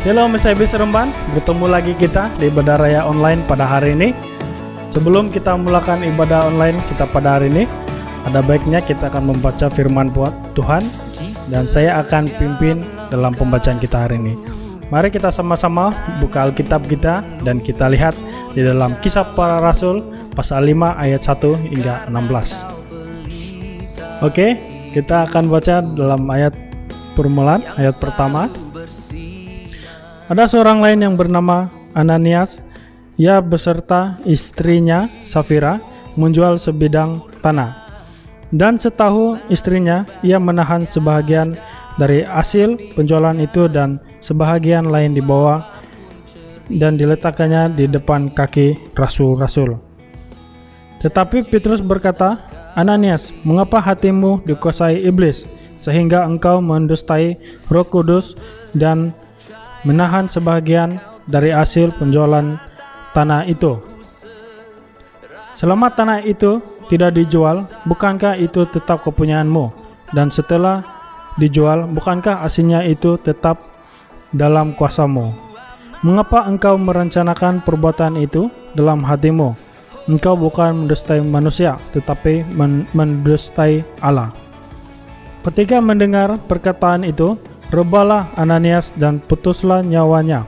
Shalom SIB Seremban, bertemu lagi kita di ibadah raya online pada hari ini. Sebelum kita mulakan ibadah online kita pada hari ini, ada baiknya kita akan membaca firman Tuhan dan saya akan pimpin dalam pembacaan kita hari ini. Mari kita sama-sama buka Alkitab kita dan kita lihat di dalam Kisah Para Rasul pasal 5 ayat 1 hingga 16. Oke, kita akan baca dalam ayat permulaan, ayat pertama. Ada seorang lain yang bernama Ananias, ia beserta istrinya Safira menjual sebidang tanah. Dan setahu istrinya, ia menahan sebahagian dari hasil penjualan itu dan sebahagian lain dibawa dan diletakkannya di depan kaki rasul-rasul. Tetapi Petrus berkata, Ananias, mengapa hatimu dikuasai iblis sehingga engkau mendustai Roh Kudus dan menahan sebahagian dari hasil penjualan tanah itu? Selama tanah itu tidak dijual, bukankah itu tetap kepunyaanmu? Dan setelah dijual, bukankah hasilnya itu tetap dalam kuasamu? Mengapa engkau merencanakan perbuatan itu dalam hatimu? Engkau bukan mendustai manusia, tetapi mendustai Allah. Ketika mendengar perkataan itu, rebalah Ananias dan putuslah nyawanya.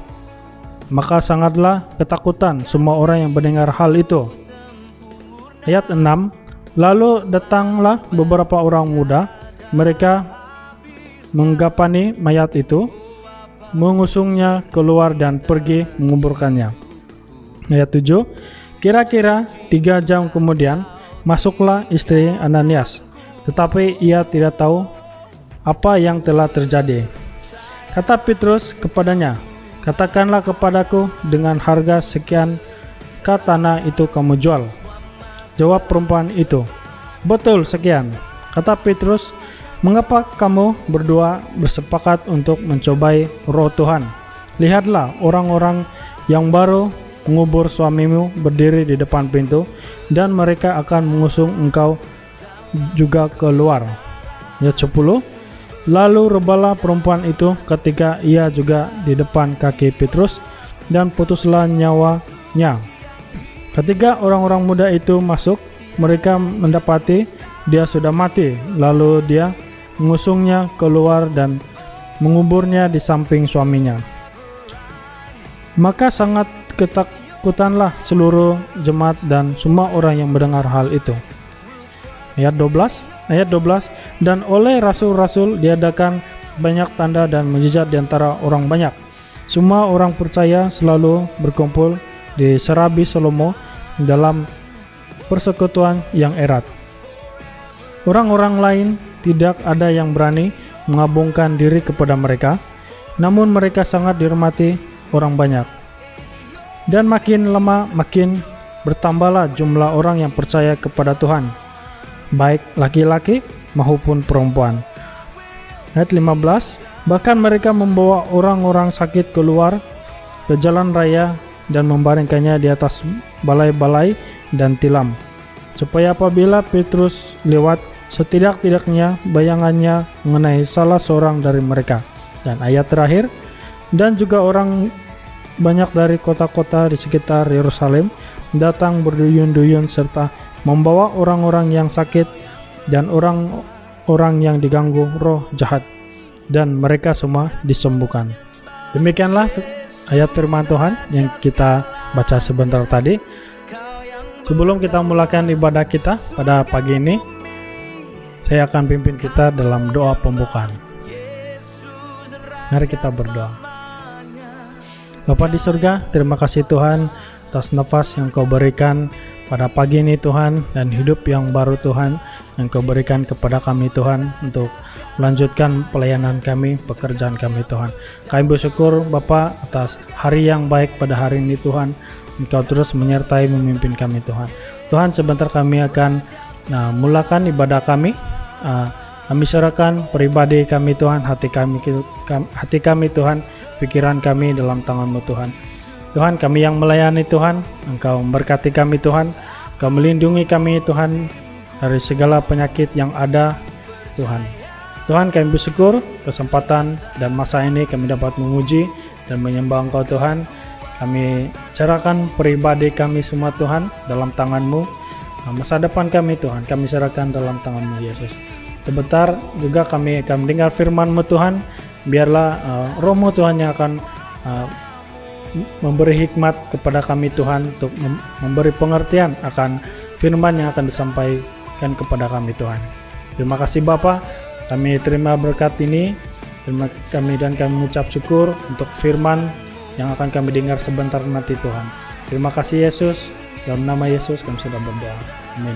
Maka sangatlah ketakutan semua orang yang mendengar hal itu. Ayat 6, lalu datanglah beberapa orang muda, mereka menggapani mayat itu, mengusungnya keluar dan pergi menguburkannya. Ayat 7, kira-kira 3 jam kemudian, masuklah istri Ananias, tetapi ia tidak tahu apa yang telah terjadi. Kata Petrus kepadanya, katakanlah kepadaku dengan harga sekian tanah itu kamu jual. Jawab perempuan itu, betul sekian. Kata Petrus, mengapa kamu berdua bersepakat untuk mencobai Roh Tuhan? Lihatlah, orang-orang yang baru mengubur suamimu berdiri di depan pintu, dan mereka akan mengusung engkau juga keluar. Ayat 10, lalu rebalah perempuan itu ketika ia juga di depan kaki Petrus, dan putuslah nyawanya. Ketika orang-orang muda itu masuk, mereka mendapati dia sudah mati. Lalu dia mengusungnya keluar dan menguburnya di samping suaminya. Maka sangat ketakutanlah seluruh jemaat dan semua orang yang mendengar hal itu. Ayat 12, dan oleh rasul-rasul diadakan banyak tanda dan mukjizat di antara orang banyak. Semua orang percaya selalu berkumpul di Serabi Salomo dalam persekutuan yang erat. Orang-orang lain tidak ada yang berani mengabungkan diri kepada mereka, namun mereka sangat dihormati orang banyak. Dan makin lama makin bertambahlah jumlah orang yang percaya kepada Tuhan, baik laki-laki maupun perempuan. Ayat 15, bahkan mereka membawa orang-orang sakit keluar ke jalan raya dan membaringkannya di atas balai-balai dan tilam, supaya apabila Petrus lewat, setidak-tidaknya bayangannya mengenai salah seorang dari mereka. Dan ayat terakhir, dan juga orang banyak dari kota-kota di sekitar Yerusalem datang berduyun-duyun serta membawa orang-orang yang sakit dan orang-orang yang diganggu roh jahat, dan mereka semua disembuhkan. Demikianlah ayat firman Tuhan yang kita baca sebentar tadi. Sebelum kita mulakan ibadah kita pada pagi ini, saya akan pimpin kita dalam doa pembukaan. Mari kita berdoa. Bapa di surga, terima kasih Tuhan atas nafas yang Kau berikan pada pagi ini Tuhan, dan hidup yang baru Tuhan yang Kau berikan kepada kami Tuhan untuk melanjutkan pelayanan kami, pekerjaan kami Tuhan. Kami bersyukur Bapa atas hari yang baik pada hari ini Tuhan. Engkau terus menyertai memimpin kami Tuhan. Tuhan, sebentar kami akan mulakan ibadah kami. Kami serahkan pribadi kami Tuhan, hati kami Tuhan, pikiran kami dalam tangan-Mu Tuhan. Tuhan, kami yang melayani Tuhan, Engkau memberkati kami Tuhan, Engkau melindungi kami Tuhan dari segala penyakit yang ada Tuhan. Tuhan, kami bersyukur kesempatan dan masa ini kami dapat menguji dan menyembah Engkau Tuhan. Kami serahkan pribadi kami semua Tuhan dalam tangan-Mu. Masa depan kami Tuhan, kami serahkan dalam tangan-Mu Yesus. Sebentar juga kami akan mendengar firman-Mu Tuhan. Biarlah Roh-Mu Tuhan yang akan memberi hikmat kepada kami Tuhan, untuk memberi pengertian akan firman yang akan disampaikan kepada kami Tuhan. Terima kasih Bapa, kami terima berkat ini. Kami mengucap syukur untuk firman yang akan kami dengar sebentar nanti Tuhan. Terima kasih Yesus, dalam nama Yesus kami sudah berdoa. Amin.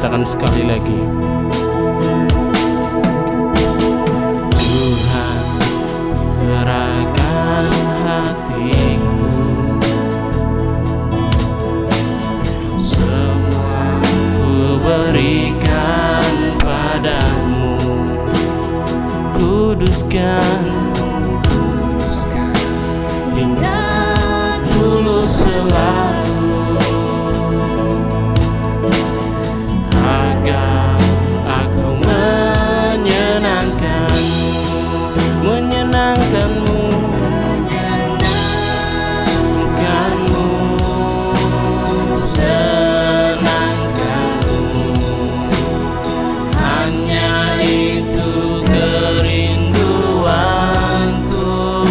bacakan sekali lagi. Tuhan, serahkan hatiku, semua ku berikan padamu. Kuduskan hingga tulus selalu, agar aku menyenangkanmu, senangkanmu. Hanya itu kerinduanku,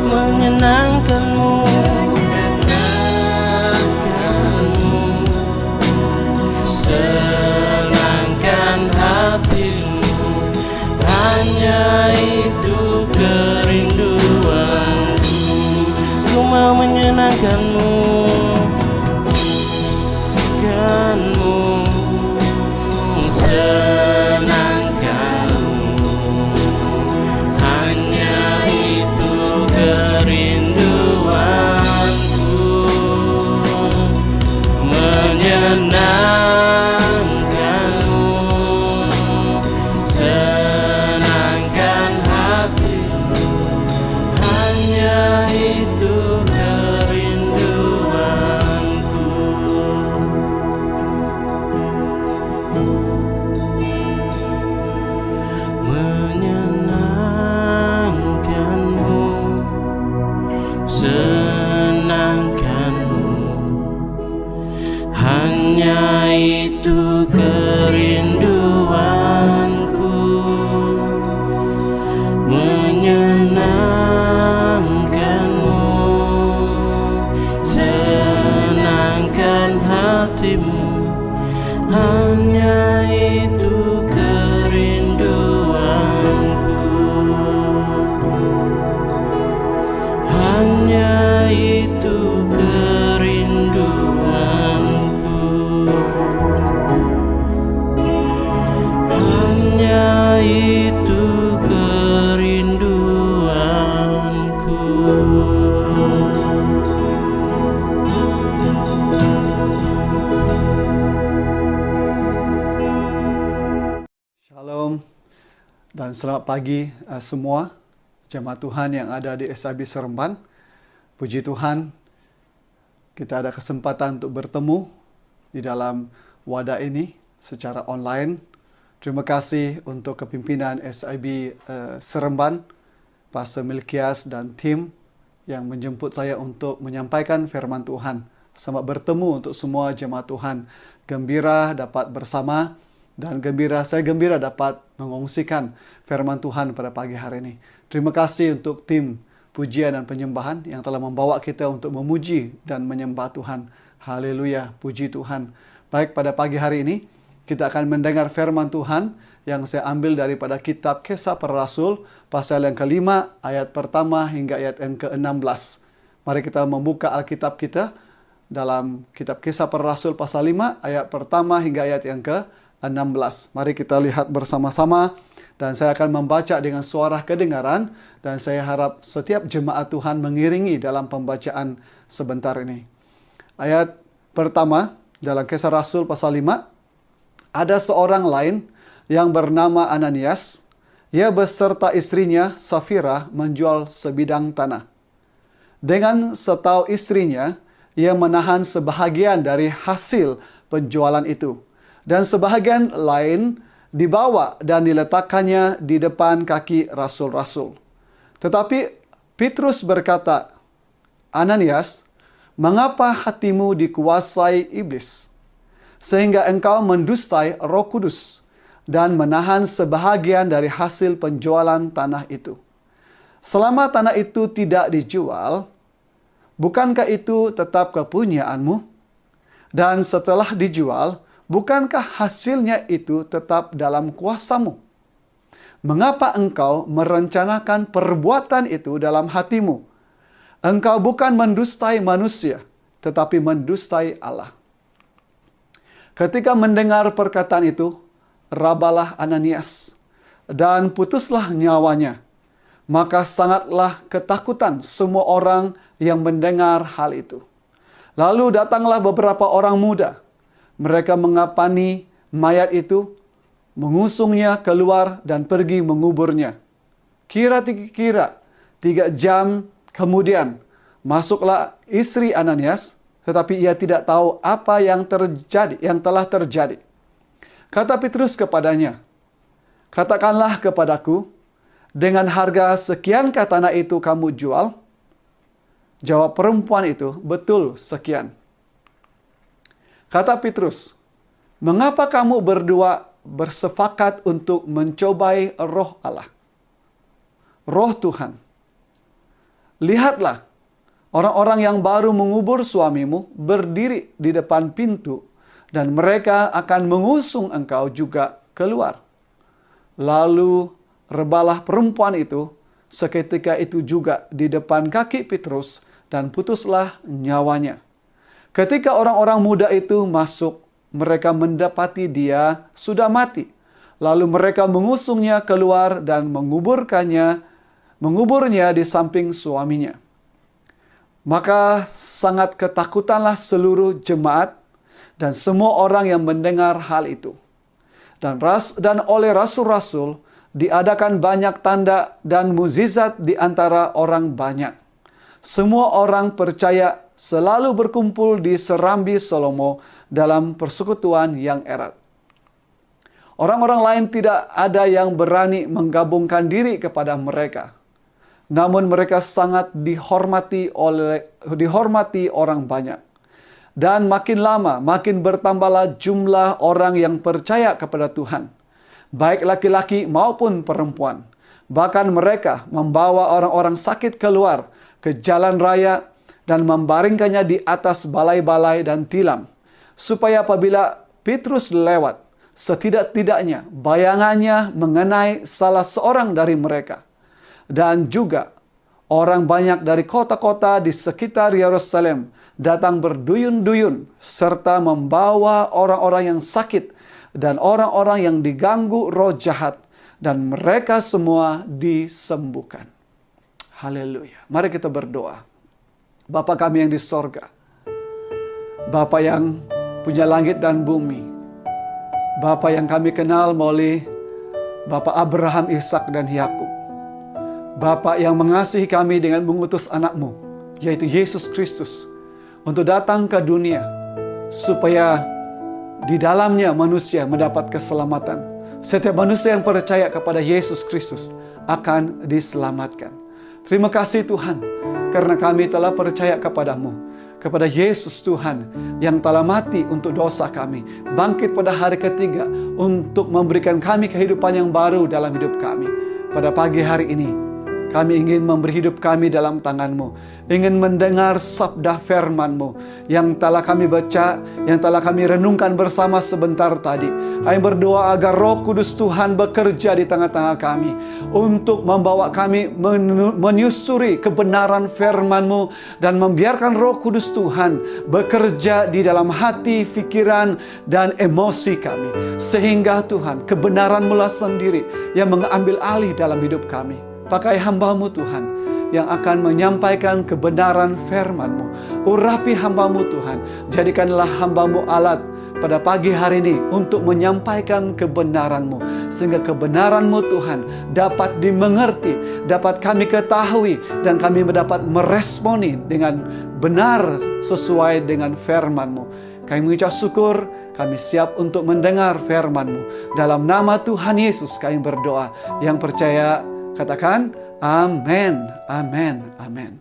menyenangkanmu, senangkan hatimu. Hanya itu kerinduanku, ku mau menyenangkanmu, senangkanmu. Hanya itu kerinduanku, menyenangkanmu, senangkan hatimu. Hanya itu kerinduanku. Menyenangkanmu, senangkanmu. Hanya itu kerinduanku, menyenangkanmu, senangkan hatimu. Hanya itu kerinduanku, hanya itu kerinduanku, hanya itu kerinduanku. Shalom dan selamat pagi semua jemaat Tuhan yang ada di SIB Seremban. Puji Tuhan, kita ada kesempatan untuk bertemu di dalam wadah ini secara online. Terima kasih untuk kepimpinan SIB Seremban, Pastor Milkias dan tim yang menjemput saya untuk menyampaikan firman Tuhan. Selamat bertemu untuk semua jemaat Tuhan. Gembira dapat bersama dan saya gembira dapat mengongsikan firman Tuhan pada pagi hari ini. Terima kasih untuk tim pujian dan penyembahan yang telah membawa kita untuk memuji dan menyembah Tuhan. Haleluya, puji Tuhan. Baik, pada pagi hari ini kita akan mendengar firman Tuhan yang saya ambil daripada kitab Kisah Para Rasul pasal yang kelima ayat pertama hingga ayat yang ke-16. Mari kita membuka Alkitab kita dalam kitab Kisah Para Rasul pasal 5 ayat pertama hingga ayat yang ke-16. Mari kita lihat bersama-sama dan saya akan membaca dengan suara kedengaran dan saya harap setiap jemaat Tuhan mengiringi dalam pembacaan sebentar ini. Ayat pertama dalam Kisah Rasul pasal 5, ada seorang lain yang bernama Ananias. Ia beserta istrinya Safira menjual sebidang tanah. Dengan setahu istrinya, ia menahan sebahagian dari hasil penjualan itu, dan sebahagian lain dibawa dan diletakkannya di depan kaki rasul-rasul. Tetapi Petrus berkata, Ananias, mengapa hatimu dikuasai iblis, sehingga engkau mendustai Roh Kudus dan menahan sebahagian dari hasil penjualan tanah itu? Selama tanah itu tidak dijual, bukankah itu tetap kepunyaanmu? Dan setelah dijual, bukankah hasilnya itu tetap dalam kuasamu? Mengapa engkau merencanakan perbuatan itu dalam hatimu? Engkau bukan mendustai manusia, tetapi mendustai Allah. Ketika mendengar perkataan itu, rabalah Ananias dan putuslah nyawanya. Maka sangatlah ketakutan semua orang yang mendengar hal itu. Lalu datanglah beberapa orang muda. Mereka mengapani mayat itu, mengusungnya keluar dan pergi menguburnya. Kira-kira 3 jam kemudian, masuklah istri Ananias, tetapi ia tidak tahu apa yang telah terjadi. Kata Petrus kepadanya, "Katakanlah kepadaku, dengan harga sekiankah tanah itu kamu jual?" Jawab perempuan itu, "Betul, sekian." Kata Petrus, "Mengapa kamu berdua bersepakat untuk mencobai roh Allah, roh Tuhan? Lihatlah, orang-orang yang baru mengubur suamimu berdiri di depan pintu, dan mereka akan mengusung engkau juga keluar." Lalu rebalah perempuan itu seketika itu juga di depan kaki Petrus, dan putuslah nyawanya. Ketika orang-orang muda itu masuk, mereka mendapati dia sudah mati. Lalu mereka mengusungnya keluar dan menguburnya di samping suaminya. Maka sangat ketakutanlah seluruh jemaat dan semua orang yang mendengar hal itu. Dan oleh rasul-rasul diadakan banyak tanda dan mukjizat di antara orang banyak. Semua orang percaya selalu berkumpul di serambi Salomo dalam persekutuan yang erat. Orang-orang lain tidak ada yang berani menggabungkan diri kepada mereka. Namun mereka sangat dihormati orang banyak. Dan makin lama makin bertambahlah jumlah orang yang percaya kepada Tuhan, baik laki-laki maupun perempuan. Bahkan mereka membawa orang-orang sakit keluar ke jalan raya dan membaringkannya di atas balai-balai dan tilam, supaya apabila Petrus lewat, setidak-tidaknya bayangannya mengenai salah seorang dari mereka. Dan juga orang banyak dari kota-kota di sekitar Yerusalem datang berduyun-duyun, serta membawa orang-orang yang sakit dan orang-orang yang diganggu roh jahat, dan mereka semua disembuhkan. Haleluya. Mari kita berdoa. Bapa kami yang di sorga, Bapa yang punya langit dan bumi, Bapa yang kami kenal melalui Bapa Abraham, Ishak dan Yakub, Bapa yang mengasihi kami dengan mengutus anak-Mu, yaitu Yesus Kristus, untuk datang ke dunia, supaya di dalamnya manusia mendapat keselamatan. Setiap manusia yang percaya kepada Yesus Kristus akan diselamatkan. Terima kasih Tuhan, karena kami telah percaya kepadamu, kepada Yesus Tuhan yang telah mati untuk dosa kami, bangkit pada hari ketiga untuk memberikan kami kehidupan yang baru dalam hidup kami. Pada pagi hari ini, kami ingin memberi hidup kami dalam tangan-Mu, ingin mendengar sabda firman-Mu yang telah kami baca, yang telah kami renungkan bersama sebentar tadi. Kami berdoa agar Roh Kudus Tuhan bekerja di tengah-tengah kami untuk membawa kami menyusuri kebenaran firman-Mu, dan membiarkan Roh Kudus Tuhan bekerja di dalam hati, pikiran, dan emosi kami, sehingga Tuhan kebenaran-Mu lah sendiri yang mengambil alih dalam hidup kami. Pakai hamba-Mu Tuhan yang akan menyampaikan kebenaran firman-Mu. Urapi hamba-Mu Tuhan. Jadikanlah hamba-Mu alat pada pagi hari ini untuk menyampaikan kebenaran-Mu, sehingga kebenaran-Mu Tuhan dapat dimengerti, dapat kami ketahui, dan kami mendapat meresponi dengan benar sesuai dengan firman-Mu. Kami mengucap syukur, kami siap untuk mendengar firman-Mu. Dalam nama Tuhan Yesus kami berdoa. Yang percaya katakan amin, amin, amin.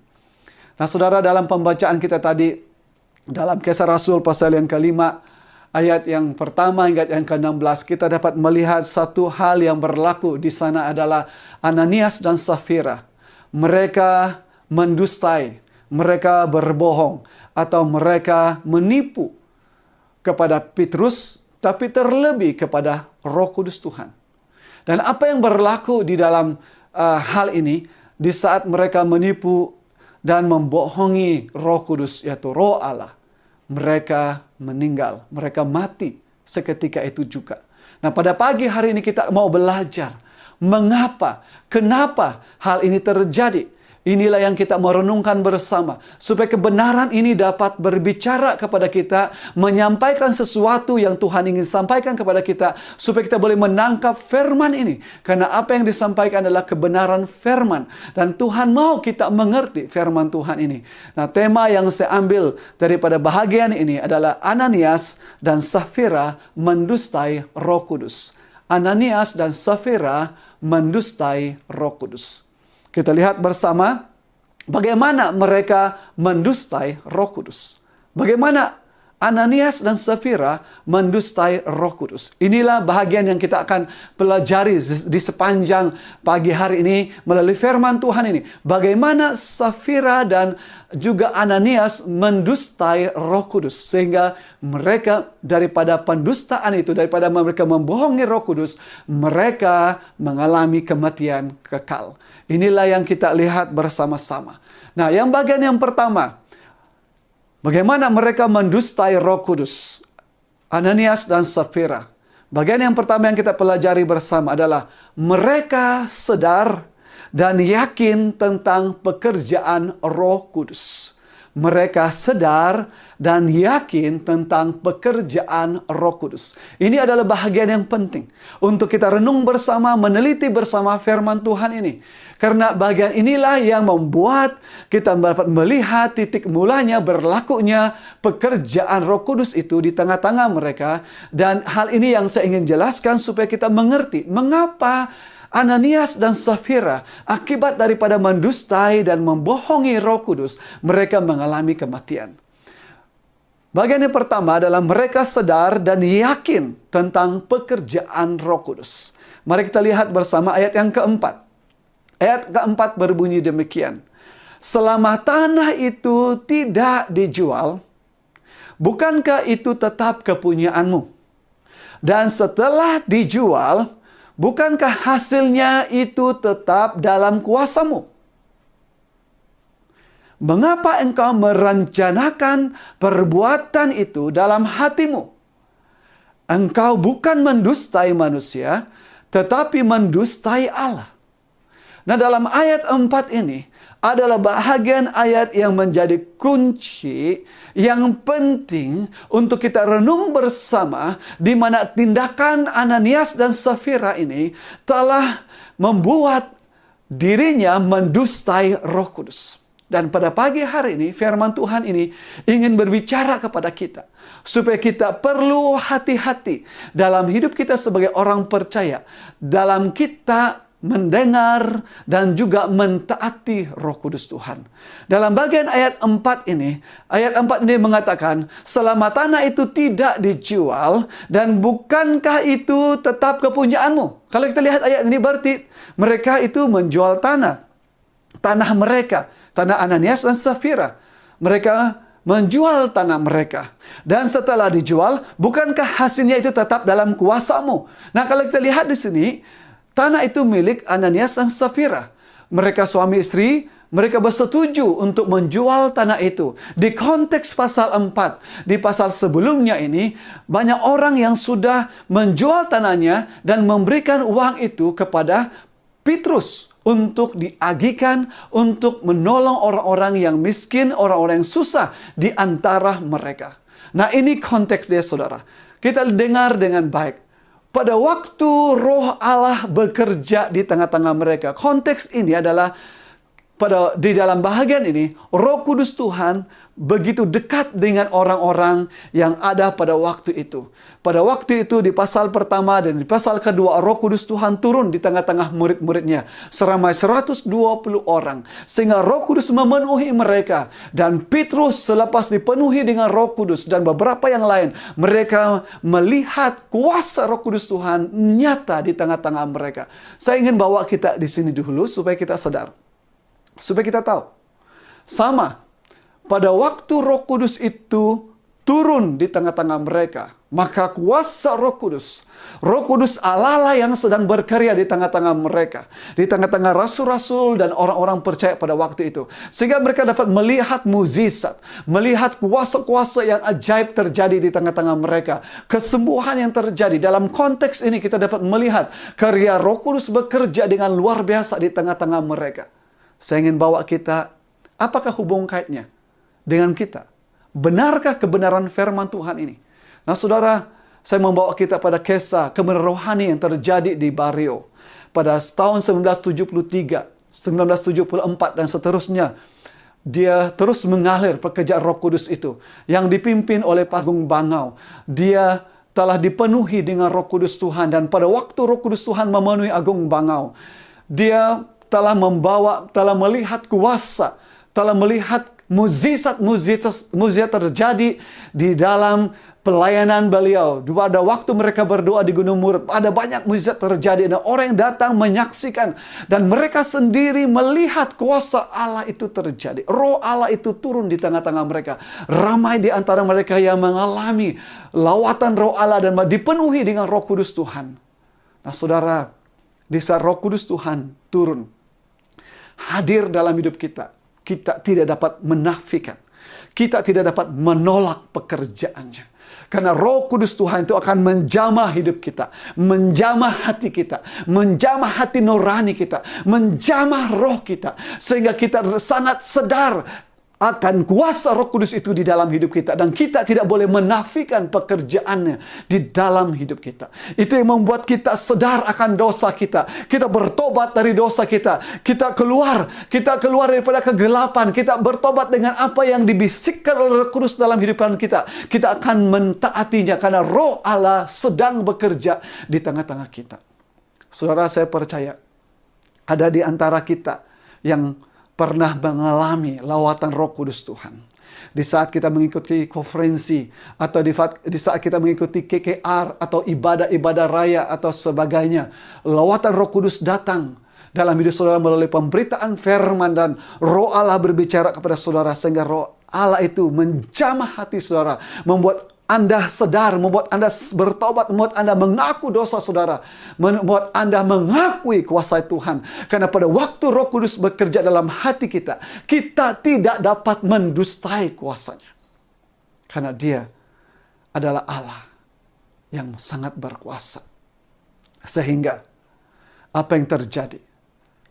Nah saudara, dalam pembacaan kita tadi dalam Kisah Rasul pasal yang kelima, ayat yang pertama hingga yang ke-16, kita dapat melihat satu hal yang berlaku di sana adalah Ananias dan Safira. Mereka mendustai, mereka berbohong, atau mereka menipu kepada Petrus, tapi terlebih kepada Roh Kudus Tuhan. Dan apa yang berlaku di dalam hal ini, di saat mereka menipu dan membohongi Roh Kudus, yaitu Roh Allah, mereka meninggal, mereka mati seketika itu juga. Nah, pada pagi hari ini kita mau belajar mengapa, kenapa hal ini terjadi. Inilah yang kita mau renungkan bersama. Supaya kebenaran ini dapat berbicara kepada kita, menyampaikan sesuatu yang Tuhan ingin sampaikan kepada kita, supaya kita boleh menangkap firman ini. Karena apa yang disampaikan adalah kebenaran firman. Dan Tuhan mau kita mengerti firman Tuhan ini. Nah, tema yang saya ambil daripada bahagian ini adalah Ananias dan Safira mendustai Roh Kudus. Ananias dan Safira mendustai Roh Kudus. Kita lihat bersama bagaimana mereka mendustai Roh Kudus. Bagaimana Ananias dan Safira mendustai Roh Kudus. Inilah bahagian yang kita akan pelajari di sepanjang pagi hari ini melalui firman Tuhan ini. Bagaimana Safira dan juga Ananias mendustai Roh Kudus. Sehingga mereka daripada pendustaan itu, daripada mereka membohongi Roh Kudus, mereka mengalami kematian kekal. Inilah yang kita lihat bersama-sama. Nah, yang bagian yang pertama, bagaimana mereka mendustai Roh Kudus. Ananias dan Safira. Bagian yang pertama yang kita pelajari bersama adalah mereka sadar dan yakin tentang pekerjaan Roh Kudus. Mereka sadar dan yakin tentang pekerjaan Roh Kudus. Ini adalah bahagian yang penting untuk kita renung bersama, meneliti bersama firman Tuhan ini. Karena bagian inilah yang membuat kita dapat melihat titik mulanya berlakunya pekerjaan Roh Kudus itu di tengah-tengah mereka. Dan hal ini yang saya ingin jelaskan supaya kita mengerti mengapa Ananias dan Safira akibat daripada mendustai dan membohongi Roh Kudus, mereka mengalami kematian. Bagian yang pertama adalah mereka sadar dan yakin tentang pekerjaan Roh Kudus. Mari kita lihat bersama ayat yang keempat. Ayat keempat berbunyi demikian. Selama tanah itu tidak dijual, bukankah itu tetap kepunyaanmu? Dan setelah dijual, bukankah hasilnya itu tetap dalam kuasamu? Mengapa engkau merencanakan perbuatan itu dalam hatimu? Engkau bukan mendustai manusia, tetapi mendustai Allah. Nah, dalam ayat 4 ini adalah bahagian ayat yang menjadi kunci yang penting untuk kita renung bersama, di mana tindakan Ananias dan Safira ini telah membuat dirinya mendustai Roh Kudus. Dan pada pagi hari ini firman Tuhan ini ingin berbicara kepada kita supaya kita perlu hati-hati dalam hidup kita sebagai orang percaya, dalam kita mendengar dan juga mentaati Roh Kudus Tuhan. Dalam bagian ayat 4 ini, ayat 4 ini mengatakan, selama tanah itu tidak dijual, dan bukankah itu tetap kepunyaanmu? Kalau kita lihat ayat ini berarti mereka itu menjual tanah mereka, tanah Ananias dan Safira. Mereka menjual tanah mereka. Dan setelah dijual, bukankah hasilnya itu tetap dalam kuasamu? Nah, kalau kita lihat di sini, tanah itu milik Ananias dan Safira. Mereka suami istri, mereka bersetuju untuk menjual tanah itu. Di konteks pasal 4, di pasal sebelumnya ini, banyak orang yang sudah menjual tanahnya dan memberikan uang itu kepada Petrus untuk diagihkan, untuk menolong orang-orang yang miskin, orang-orang yang susah di antara mereka. Nah, ini konteks dia, saudara. Kita dengar dengan baik. Pada waktu Roh Allah bekerja di tengah-tengah mereka, konteks ini adalah di dalam bahagian ini, Roh Kudus Tuhan begitu dekat dengan orang-orang yang ada pada waktu itu. Pada waktu itu di pasal pertama dan di pasal kedua, Roh Kudus Tuhan turun di tengah-tengah murid-muridnya. Seramai 120 orang. Sehingga Roh Kudus memenuhi mereka. Dan Petrus selepas dipenuhi dengan Roh Kudus dan beberapa yang lain, mereka melihat kuasa Roh Kudus Tuhan nyata di tengah-tengah mereka. Saya ingin bawa kita di sini dulu supaya kita sadar. Supaya kita tahu. Sama. Pada waktu Roh Kudus itu turun di tengah-tengah mereka, maka kuasa Roh Kudus Allah lah yang sedang berkarya di tengah-tengah mereka, di tengah-tengah rasul-rasul dan orang-orang percaya pada waktu itu. Sehingga mereka dapat melihat mukjizat, melihat kuasa-kuasa yang ajaib terjadi di tengah-tengah mereka. Kesembuhan yang terjadi. Dalam konteks ini kita dapat melihat karya Roh Kudus bekerja dengan luar biasa di tengah-tengah mereka. Saya ingin bawa kita, apakah hubung kaitnya dengan kita? Benarkah kebenaran firman Tuhan ini? Nah saudara, saya membawa kita pada kisah kebenaran rohani yang terjadi di Bario. Pada tahun 1973, 1974 dan seterusnya. Dia terus mengalir pekerjaan Roh Kudus itu. Yang dipimpin oleh Pak Agung Bangau. Dia telah dipenuhi dengan Roh Kudus Tuhan. Dan pada waktu Roh Kudus Tuhan memenuhi Agung Bangau, dia telah melihat kuasa, telah melihat mukjizat terjadi di dalam pelayanan beliau. Pada waktu mereka berdoa di Gunung Murut, ada banyak mukjizat terjadi dan orang yang datang menyaksikan dan mereka sendiri melihat kuasa Allah itu terjadi. Roh Allah itu turun di tengah-tengah mereka. Ramai di antara mereka yang mengalami lawatan Roh Allah dan dipenuhi dengan Roh Kudus Tuhan. Nah, saudara, di saat Roh Kudus Tuhan turun, hadir dalam hidup kita, kita tidak dapat menafikan. Kita tidak dapat menolak pekerjaannya. Karena Roh Kudus Tuhan itu akan menjamah hidup kita, menjamah hati kita, menjamah hati nurani kita, menjamah roh kita. Sehingga kita sangat sadar akan kuasa Roh Kudus itu di dalam hidup kita. Dan kita tidak boleh menafikan pekerjaannya di dalam hidup kita. Itu yang membuat kita sadar akan dosa kita. Kita bertobat dari dosa kita. Kita keluar daripada kegelapan. Kita bertobat dengan apa yang dibisikkan oleh Roh Kudus dalam hidup kita. Kita akan mentaatinya karena Roh Allah sedang bekerja di tengah-tengah kita. Saudara, saya percaya ada di antara kita yang pernah mengalami lawatan Roh Kudus Tuhan. Di saat kita mengikuti konferensi, atau di saat kita mengikuti KKR, atau ibadah-ibadah raya, atau sebagainya. Lawatan Roh Kudus datang dalam hidup saudara melalui pemberitaan firman, dan Roh Allah berbicara kepada saudara, sehingga Roh Allah itu menjamah hati saudara, membuat Anda sadar, membuat Anda bertobat, membuat Anda mengaku dosa saudara, membuat Anda mengakui kuasa Tuhan. Karena pada waktu Roh Kudus bekerja dalam hati kita, kita tidak dapat mendustai kuasanya. Karena Dia adalah Allah yang sangat berkuasa. Sehingga apa yang terjadi,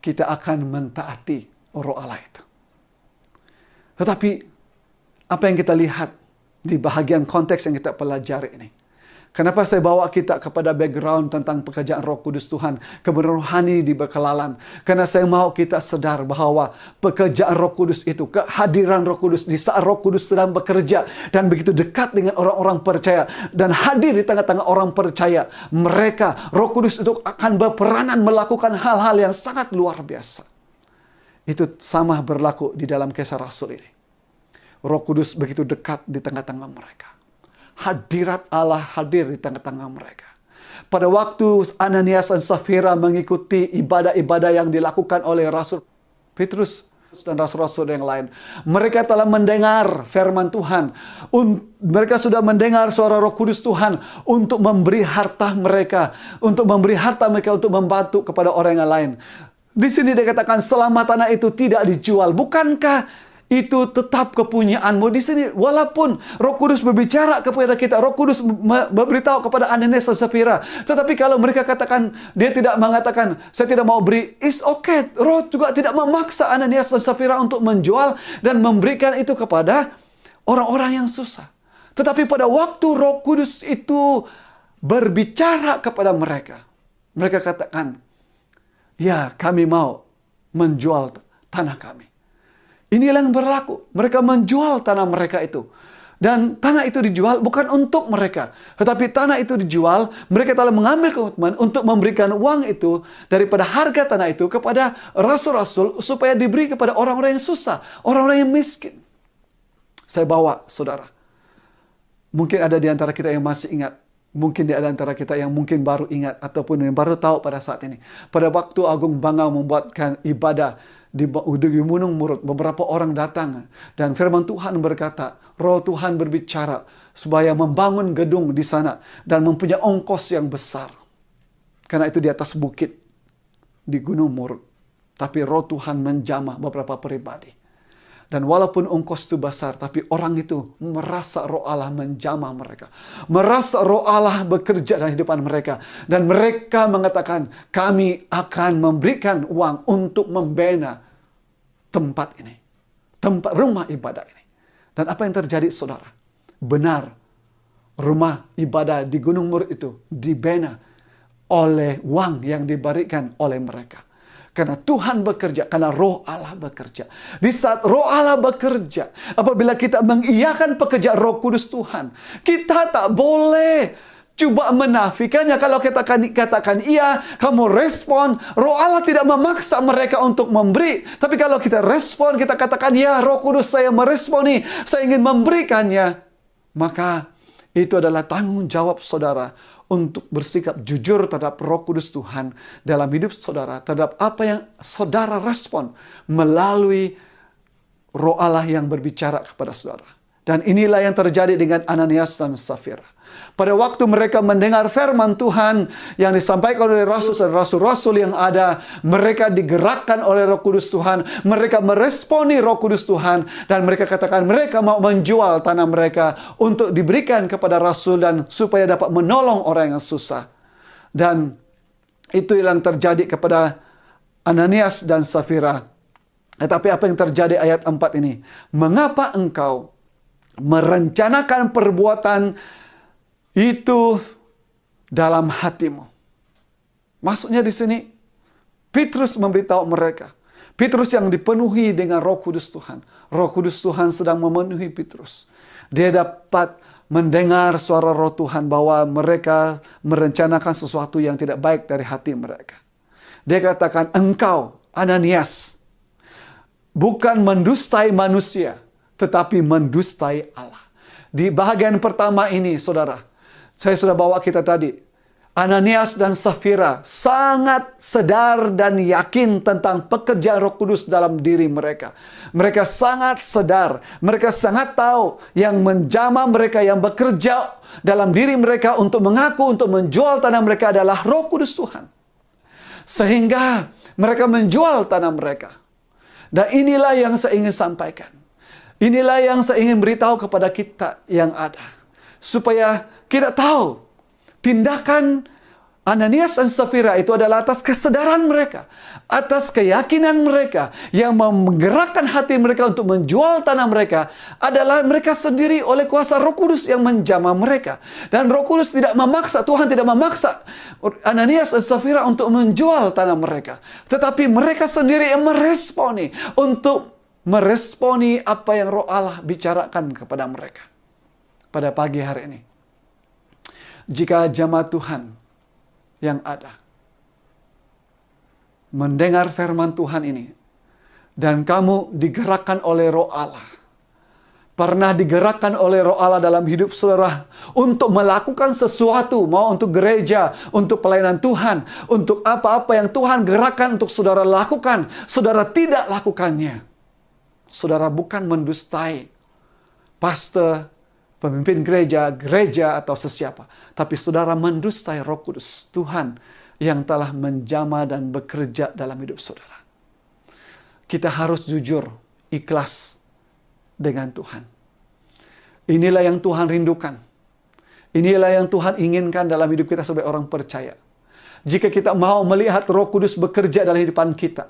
kita akan mentaati Roh Allah itu. Tetapi apa yang kita lihat di bahagian konteks yang kita pelajari ini. Kenapa saya bawa kita kepada background tentang pekerjaan Roh Kudus Tuhan, kebenaran rohani di Bekelalan? Karena saya mau kita sadar bahwa pekerjaan Roh Kudus itu, kehadiran Roh Kudus di saat Roh Kudus sedang bekerja dan begitu dekat dengan orang-orang percaya dan hadir di tengah-tengah orang percaya, mereka, Roh Kudus itu akan berperanan melakukan hal-hal yang sangat luar biasa. Itu sama berlaku di dalam Kisah Rasul ini. Roh Kudus begitu dekat di tengah-tengah mereka. Hadirat Allah hadir di tengah-tengah mereka. Pada waktu Ananias dan Safira mengikuti ibadah-ibadah yang dilakukan oleh Rasul Petrus dan rasul-rasul yang lain, mereka telah mendengar firman Tuhan. Mereka sudah mendengar suara Roh Kudus Tuhan untuk memberi harta mereka, untuk membantu kepada orang yang lain. Di sini dikatakan selama tanah itu tidak dijual. Bukankah itu tetap kepunyaanmu? Di sini walaupun Roh Kudus berbicara kepada kita, Roh Kudus memberitahu kepada Ananias dan Safira, tetapi kalau mereka katakan, dia tidak mengatakan saya tidak mau beri, it's okay. Roh juga tidak memaksa Ananias dan Safira untuk menjual dan memberikan itu kepada orang-orang yang susah. Tetapi pada waktu Roh Kudus itu berbicara kepada mereka, mereka katakan, ya, kami mau menjual tanah kami. Inilah yang berlaku. Mereka menjual tanah mereka itu. Dan tanah itu dijual bukan untuk mereka. Tetapi tanah itu dijual, mereka telah mengambil komitmen untuk memberikan uang itu daripada harga tanah itu kepada rasul-rasul supaya diberi kepada orang-orang yang susah, orang-orang yang miskin. Saya bawa, saudara. Mungkin ada di antara kita yang masih ingat. Mungkin di antara kita yang mungkin baru ingat ataupun yang baru tahu pada saat ini. Pada waktu Agung Bangau membuatkan ibadah di gunung Murut, beberapa orang datang dan firman Tuhan berkata, Roh Tuhan berbicara supaya membangun gedung di sana dan mempunyai ongkos yang besar. Karena itu di atas bukit di gunung Murut. Tapi Roh Tuhan menjamah beberapa pribadi. Dan walaupun ongkos itu besar, tapi orang itu merasa Roh Allah menjamah mereka. Merasa Roh Allah bekerja dalam kehidupan mereka. Dan mereka mengatakan, kami akan memberikan uang untuk membina tempat ini. Tempat rumah ibadah ini. Dan apa yang terjadi, saudara? Benar, rumah ibadah di Gunung Murut itu dibina oleh uang yang diberikan oleh mereka. Karena Tuhan bekerja, karena Roh Allah bekerja. Di saat Roh Allah bekerja, apabila kita mengiyakan pekerjaan Roh Kudus Tuhan, kita tak boleh coba menafikannya. Kalau kita katakan iya, kamu respon, Roh Allah tidak memaksa mereka untuk memberi. Tapi kalau kita respon, kita katakan ya, Roh Kudus saya meresponi, saya ingin memberikannya, maka itu adalah tanggung jawab saudara untuk bersikap jujur terhadap Roh Kudus Tuhan dalam hidup saudara, terhadap apa yang saudara respon melalui Roh Allah yang berbicara kepada saudara. Dan inilah yang terjadi dengan Ananias dan Safira. Pada waktu mereka mendengar firman Tuhan yang disampaikan oleh rasul-rasul yang ada, mereka digerakkan oleh Roh Kudus Tuhan, mereka meresponi Roh Kudus Tuhan, dan mereka katakan mereka mau menjual tanah mereka untuk diberikan kepada rasul dan supaya dapat menolong orang yang susah. Dan itu yang terjadi kepada Ananias dan Safira. Tetapi apa yang terjadi ayat 4 ini? Mengapa engkau merencanakan perbuatan itu dalam hatimu? Maksudnya di sini, Petrus memberitahu mereka. Petrus yang dipenuhi dengan Roh Kudus Tuhan. Roh Kudus Tuhan sedang memenuhi Petrus. Dia dapat mendengar suara Roh Tuhan bahwa mereka merencanakan sesuatu yang tidak baik dari hati mereka. Dia katakan, engkau, Ananias, bukan mendustai manusia, tetapi mendustai Allah. Di bahagian pertama ini, saudara, saya sudah bawa kita tadi. Ananias dan Safira sangat sadar dan yakin tentang pekerjaan Roh Kudus dalam diri mereka. Mereka sangat sadar. Mereka sangat tahu yang menjamah mereka, yang bekerja dalam diri mereka untuk mengaku, untuk menjual tanah mereka adalah Roh Kudus Tuhan. Sehingga mereka menjual tanah mereka. Dan inilah yang saya ingin sampaikan. Inilah yang saya ingin beritahu kepada kita yang ada. Supaya kita tahu tindakan Ananias dan Safira itu adalah atas kesadaran mereka, atas keyakinan mereka yang menggerakkan hati mereka untuk menjual tanah mereka adalah mereka sendiri oleh kuasa Roh Kudus yang menjamah mereka. Dan Roh Kudus tidak memaksa, Tuhan tidak memaksa Ananias dan Safira untuk menjual tanah mereka, tetapi mereka sendiri yang meresponi apa yang Roh Allah bicarakan kepada mereka. Pada pagi hari ini, jika jemaat Tuhan yang ada mendengar firman Tuhan ini dan kamu digerakkan oleh Roh Allah, pernah digerakkan oleh Roh Allah dalam hidup saudara untuk melakukan sesuatu, mau untuk gereja, untuk pelayanan Tuhan, untuk apa-apa yang Tuhan gerakkan untuk saudara lakukan, saudara tidak lakukannya, saudara bukan mendustai pastor, pemimpin gereja atau sesiapa. Tapi saudara mendustai Roh Kudus Tuhan yang telah menjamah dan bekerja dalam hidup saudara. Kita harus jujur, ikhlas dengan Tuhan. Inilah yang Tuhan rindukan. Inilah yang Tuhan inginkan dalam hidup kita sebagai orang percaya. Jika kita mau melihat Roh Kudus bekerja dalam kehidupan kita,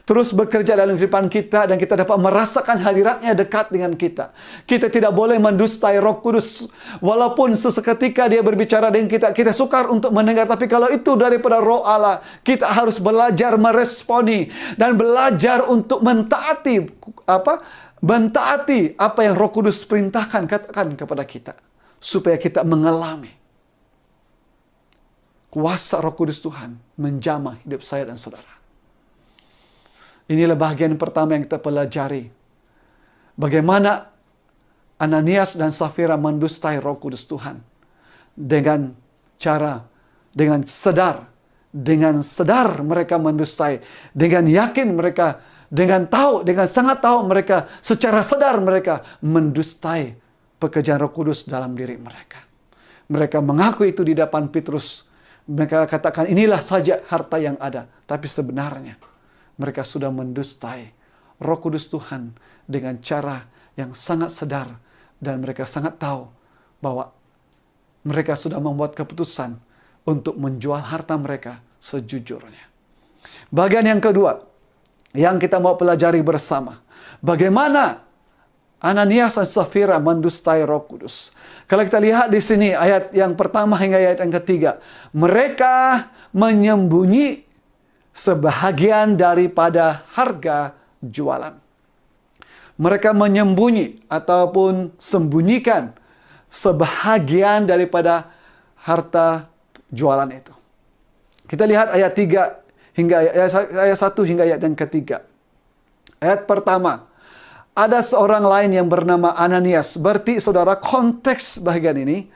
terus bekerja dalam kehidupan kita, dan kita dapat merasakan hadiratnya dekat dengan kita, kita tidak boleh mendustai Roh Kudus. Walaupun seketika dia berbicara dengan kita, kita sukar untuk mendengar. Tapi kalau itu daripada Roh Allah, kita harus belajar meresponi dan belajar untuk mentaati apa yang Roh Kudus perintahkan, katakan kepada kita, supaya kita mengalami kuasa Roh Kudus Tuhan menjamah hidup saya dan saudara. Inilah bagian pertama yang kita pelajari. Bagaimana Ananias dan Safira mendustai Roh Kudus Tuhan. Dengan sadar mereka mendustai. Dengan yakin mereka dengan sangat tahu mereka, secara sadar mereka mendustai pekerjaan Roh Kudus dalam diri mereka. Mereka mengaku itu di depan Petrus. Mereka katakan, inilah saja harta yang ada. Tapi sebenarnya mereka sudah mendustai Roh Kudus Tuhan dengan cara yang sangat sadar. Dan mereka sangat tahu bahwa mereka sudah membuat keputusan untuk menjual harta mereka sejujurnya. Bagian yang kedua yang kita mau pelajari bersama, bagaimana Ananias dan Safira mendustai Roh Kudus. Kalau kita lihat di sini ayat yang pertama hingga ayat yang ketiga, mereka menyembunyi sebahagian daripada harga jualan. Mereka menyembunyi ataupun sembunyikan sebahagian daripada harta jualan itu. Kita lihat ayat 3 hingga ayat 1 hingga ayat yang ketiga. Ayat pertama, ada seorang lain yang bernama Ananias. Berarti saudara, konteks bagian ini,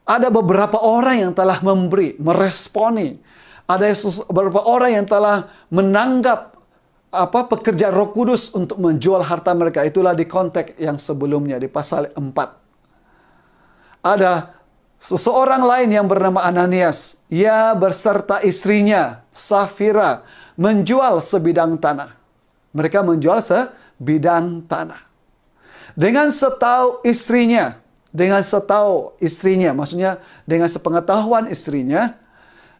ada beberapa orang yang telah meresponi. Ada beberapa orang yang telah menanggap pekerjaan Roh Kudus untuk menjual harta mereka. Itulah di konteks yang sebelumnya, di pasal 4. Ada seseorang lain yang bernama Ananias. Ia berserta istrinya, Safira, menjual sebidang tanah. Mereka menjual sebidang tanah. Dengan setahu istrinya, maksudnya dengan sepengetahuan istrinya,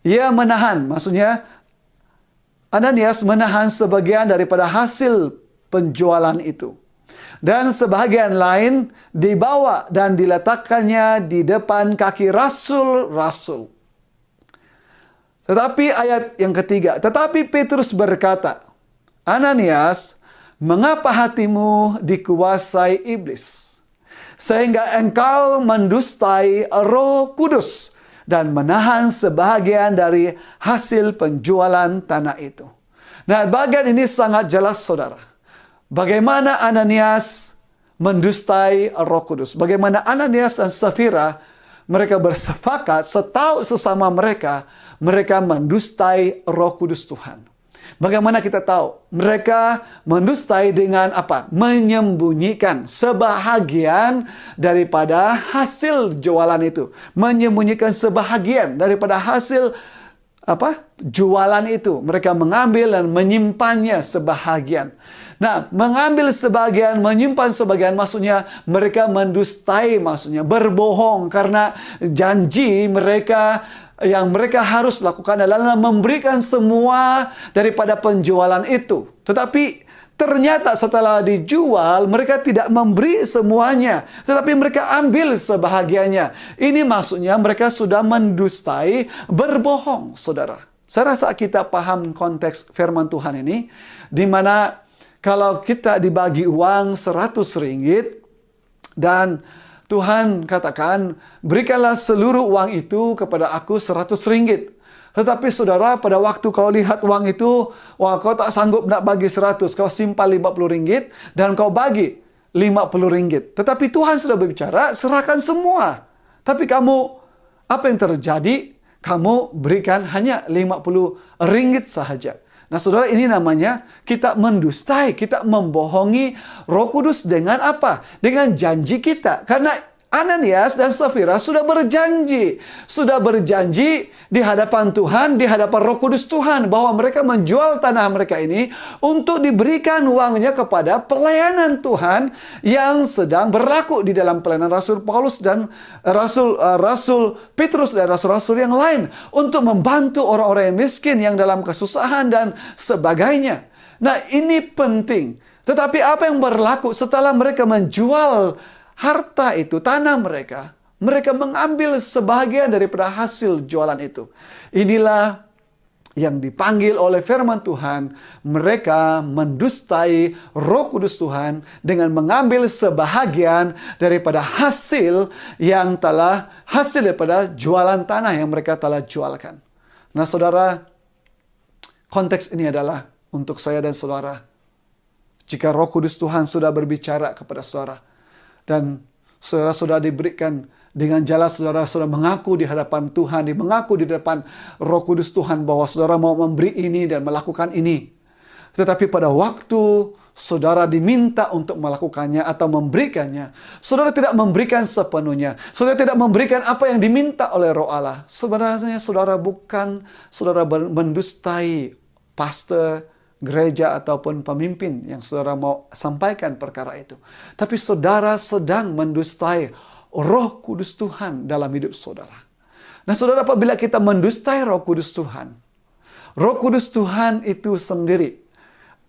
ia menahan, maksudnya Ananias menahan sebagian daripada hasil penjualan itu. Dan sebahagian lain dibawa dan diletakkannya di depan kaki rasul-rasul. Tetapi ayat yang ketiga, tetapi Petrus berkata, Ananias, mengapa hatimu dikuasai iblis, sehingga engkau mendustai Roh Kudus dan menahan sebahagian dari hasil penjualan tanah itu. Nah, bagian ini sangat jelas, saudara. Bagaimana Ananias mendustai Roh Kudus. Bagaimana Ananias dan Safira, mereka bersepakat setahu sesama mereka, mereka mendustai Roh Kudus Tuhan. Bagaimana kita tahu? Mereka mendustai dengan apa? Menyembunyikan sebahagian daripada hasil jualan itu. Menyembunyikan sebahagian daripada hasil jualan itu. Mereka mengambil dan menyimpannya sebahagian. Nah, mengambil sebagian, menyimpan sebagian, maksudnya mereka mendustai, maksudnya berbohong karena janji mereka yang mereka harus lakukan adalah memberikan semua daripada penjualan itu. Tetapi ternyata setelah dijual, mereka tidak memberi semuanya, tetapi mereka ambil sebahagiannya. Ini maksudnya mereka sudah mendustai, berbohong, saudara. Saya rasa kita paham konteks firman Tuhan ini, di mana kalau kita dibagi uang 100 ringgit, dan Tuhan katakan, berikanlah seluruh uang itu kepada aku 100 ringgit. Tetapi saudara, pada waktu kau lihat uang itu, wah, kau tak sanggup nak bagi 100, kau simpan 50 ringgit, dan kau bagi 50 ringgit. Tetapi Tuhan sudah berbicara, serahkan semua. Tapi kamu, apa yang terjadi? Kamu berikan hanya 50 ringgit sahaja. Nah, saudara, ini namanya kita mendustai, kita membohongi Roh Kudus dengan apa? Dengan janji kita. Karena Ananias dan Safira sudah berjanji di hadapan Tuhan, di hadapan Roh Kudus Tuhan, bahwa mereka menjual tanah mereka ini untuk diberikan uangnya kepada pelayanan Tuhan yang sedang berlaku di dalam pelayanan Rasul Paulus dan Rasul Petrus dan rasul-rasul yang lain, untuk membantu orang-orang yang miskin yang dalam kesusahan dan sebagainya. Nah, ini penting. Tetapi apa yang berlaku setelah mereka menjual harta itu, tanah mereka, mereka mengambil sebahagian daripada hasil jualan itu. Inilah yang dipanggil oleh firman Tuhan. Mereka mendustai Roh Kudus Tuhan dengan mengambil sebahagian daripada hasil daripada jualan tanah yang mereka telah jualkan. Nah, saudara, konteks ini adalah untuk saya dan saudara. Jika Roh Kudus Tuhan sudah berbicara kepada saudara, dan saudara sudah diberikan dengan jelas, saudara sudah mengaku di hadapan Tuhan, mengaku di depan Roh Kudus Tuhan bahwa saudara mau memberi ini dan melakukan ini. Tetapi pada waktu saudara diminta untuk melakukannya atau memberikannya, saudara tidak memberikan sepenuhnya. Saudara tidak memberikan apa yang diminta oleh Roh Allah. Sebenarnya saudara mendustai pastor, gereja, ataupun pemimpin yang saudara mau sampaikan perkara itu. Tapi saudara sedang mendustai Roh Kudus Tuhan dalam hidup saudara. Nah saudara, apabila kita mendustai Roh Kudus Tuhan, Roh Kudus Tuhan itu sendiri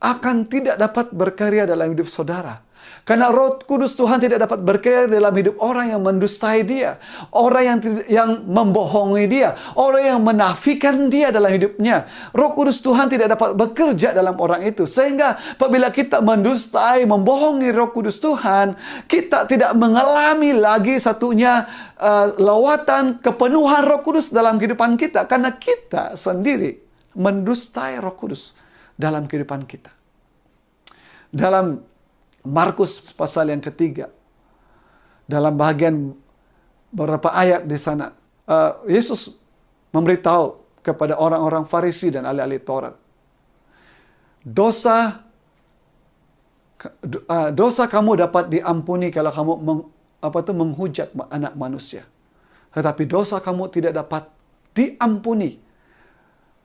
akan tidak dapat berkarya dalam hidup saudara. Karena Roh Kudus Tuhan tidak dapat berkarya dalam hidup orang yang mendustai dia, orang yang membohongi dia, orang yang menafikan dia dalam hidupnya. Roh Kudus Tuhan tidak dapat bekerja dalam orang itu. Sehingga apabila kita mendustai, membohongi Roh Kudus Tuhan, kita tidak mengalami lagi satunya lawatan kepenuhan Roh Kudus dalam kehidupan kita. Karena kita sendiri mendustai Roh Kudus dalam kehidupan kita. Dalam Markus pasal yang ketiga, dalam bagian beberapa ayat di sana, Yesus memberitahu kepada orang-orang Farisi dan ahli-ahli Taurat, dosa kamu dapat diampuni kalau kamu menghujat anak manusia, tetapi dosa kamu tidak dapat diampuni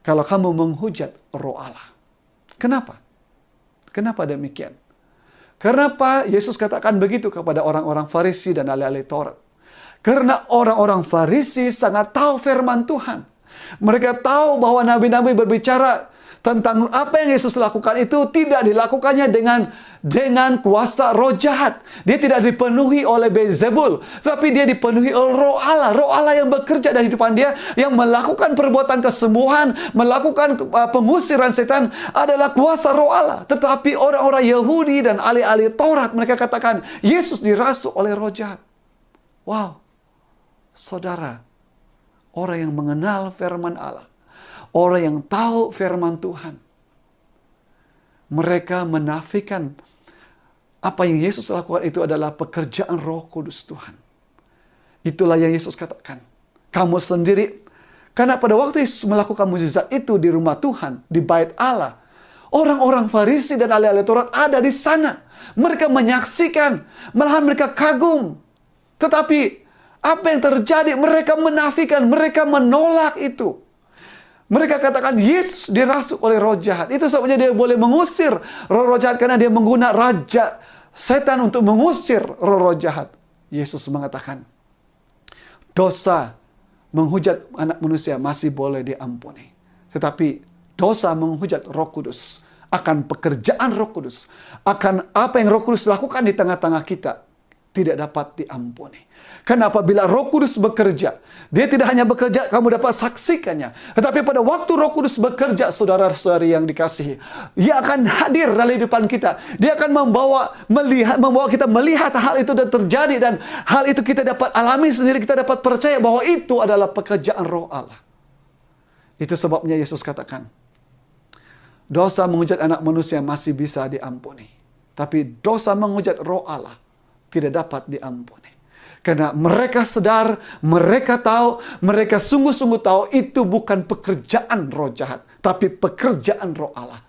kalau kamu menghujat Roh Allah. Kenapa? Kenapa demikian? Kenapa Yesus katakan begitu kepada orang-orang Farisi dan ahli-ahli Taurat? Karena orang-orang Farisi sangat tahu firman Tuhan. Mereka tahu bahwa nabi-nabi berbicara tentang apa yang Yesus lakukan itu tidak dilakukannya dengan kuasa roh jahat. Dia tidak dipenuhi oleh Beelzebul, tapi dia dipenuhi oleh Roh Allah. Roh Allah yang bekerja dalam kehidupan dia, yang melakukan perbuatan kesembuhan, melakukan pengusiran setan adalah kuasa Roh Allah. Tetapi orang-orang Yahudi dan ahli-ahli Taurat, mereka katakan Yesus dirasuk oleh roh jahat. Wow, saudara, orang yang mengenal firman Allah, orang yang tahu firman Tuhan, mereka menafikan apa yang Yesus lakukan itu adalah pekerjaan Roh Kudus Tuhan. Itulah yang Yesus katakan. Kamu sendiri, karena pada waktu Yesus melakukan mukjizat itu di rumah Tuhan, di bait Allah, orang-orang Farisi dan ahli-ahli Taurat ada di sana. Mereka menyaksikan, malahan mereka kagum. Tetapi apa yang terjadi? Mereka menafikan, mereka menolak itu. Mereka katakan Yesus dirasuk oleh roh jahat. Itu sebabnya dia boleh mengusir roh-roh jahat, karena dia menggunakan raja setan untuk mengusir roh-roh jahat. Yesus mengatakan dosa menghujat anak manusia masih boleh diampuni. Tetapi dosa menghujat Roh Kudus, akan pekerjaan Roh Kudus, akan apa yang Roh Kudus lakukan di tengah-tengah kita, tidak dapat diampuni. Karena apabila Roh Kudus bekerja, dia tidak hanya bekerja, kamu dapat saksikannya. Tetapi pada waktu Roh Kudus bekerja, saudara-saudari yang dikasihi, dia akan hadir dalam kehidupan kita. Dia akan membawa kita melihat hal itu dan terjadi. Dan hal itu kita dapat alami sendiri, kita dapat percaya bahwa itu adalah pekerjaan Roh Allah. Itu sebabnya Yesus katakan, dosa menghujat anak manusia masih bisa diampuni. Tapi dosa menghujat Roh Allah tidak dapat diampuni. Karena mereka sadar, mereka tahu, mereka sungguh-sungguh tahu itu bukan pekerjaan roh jahat, tapi pekerjaan Roh Allah.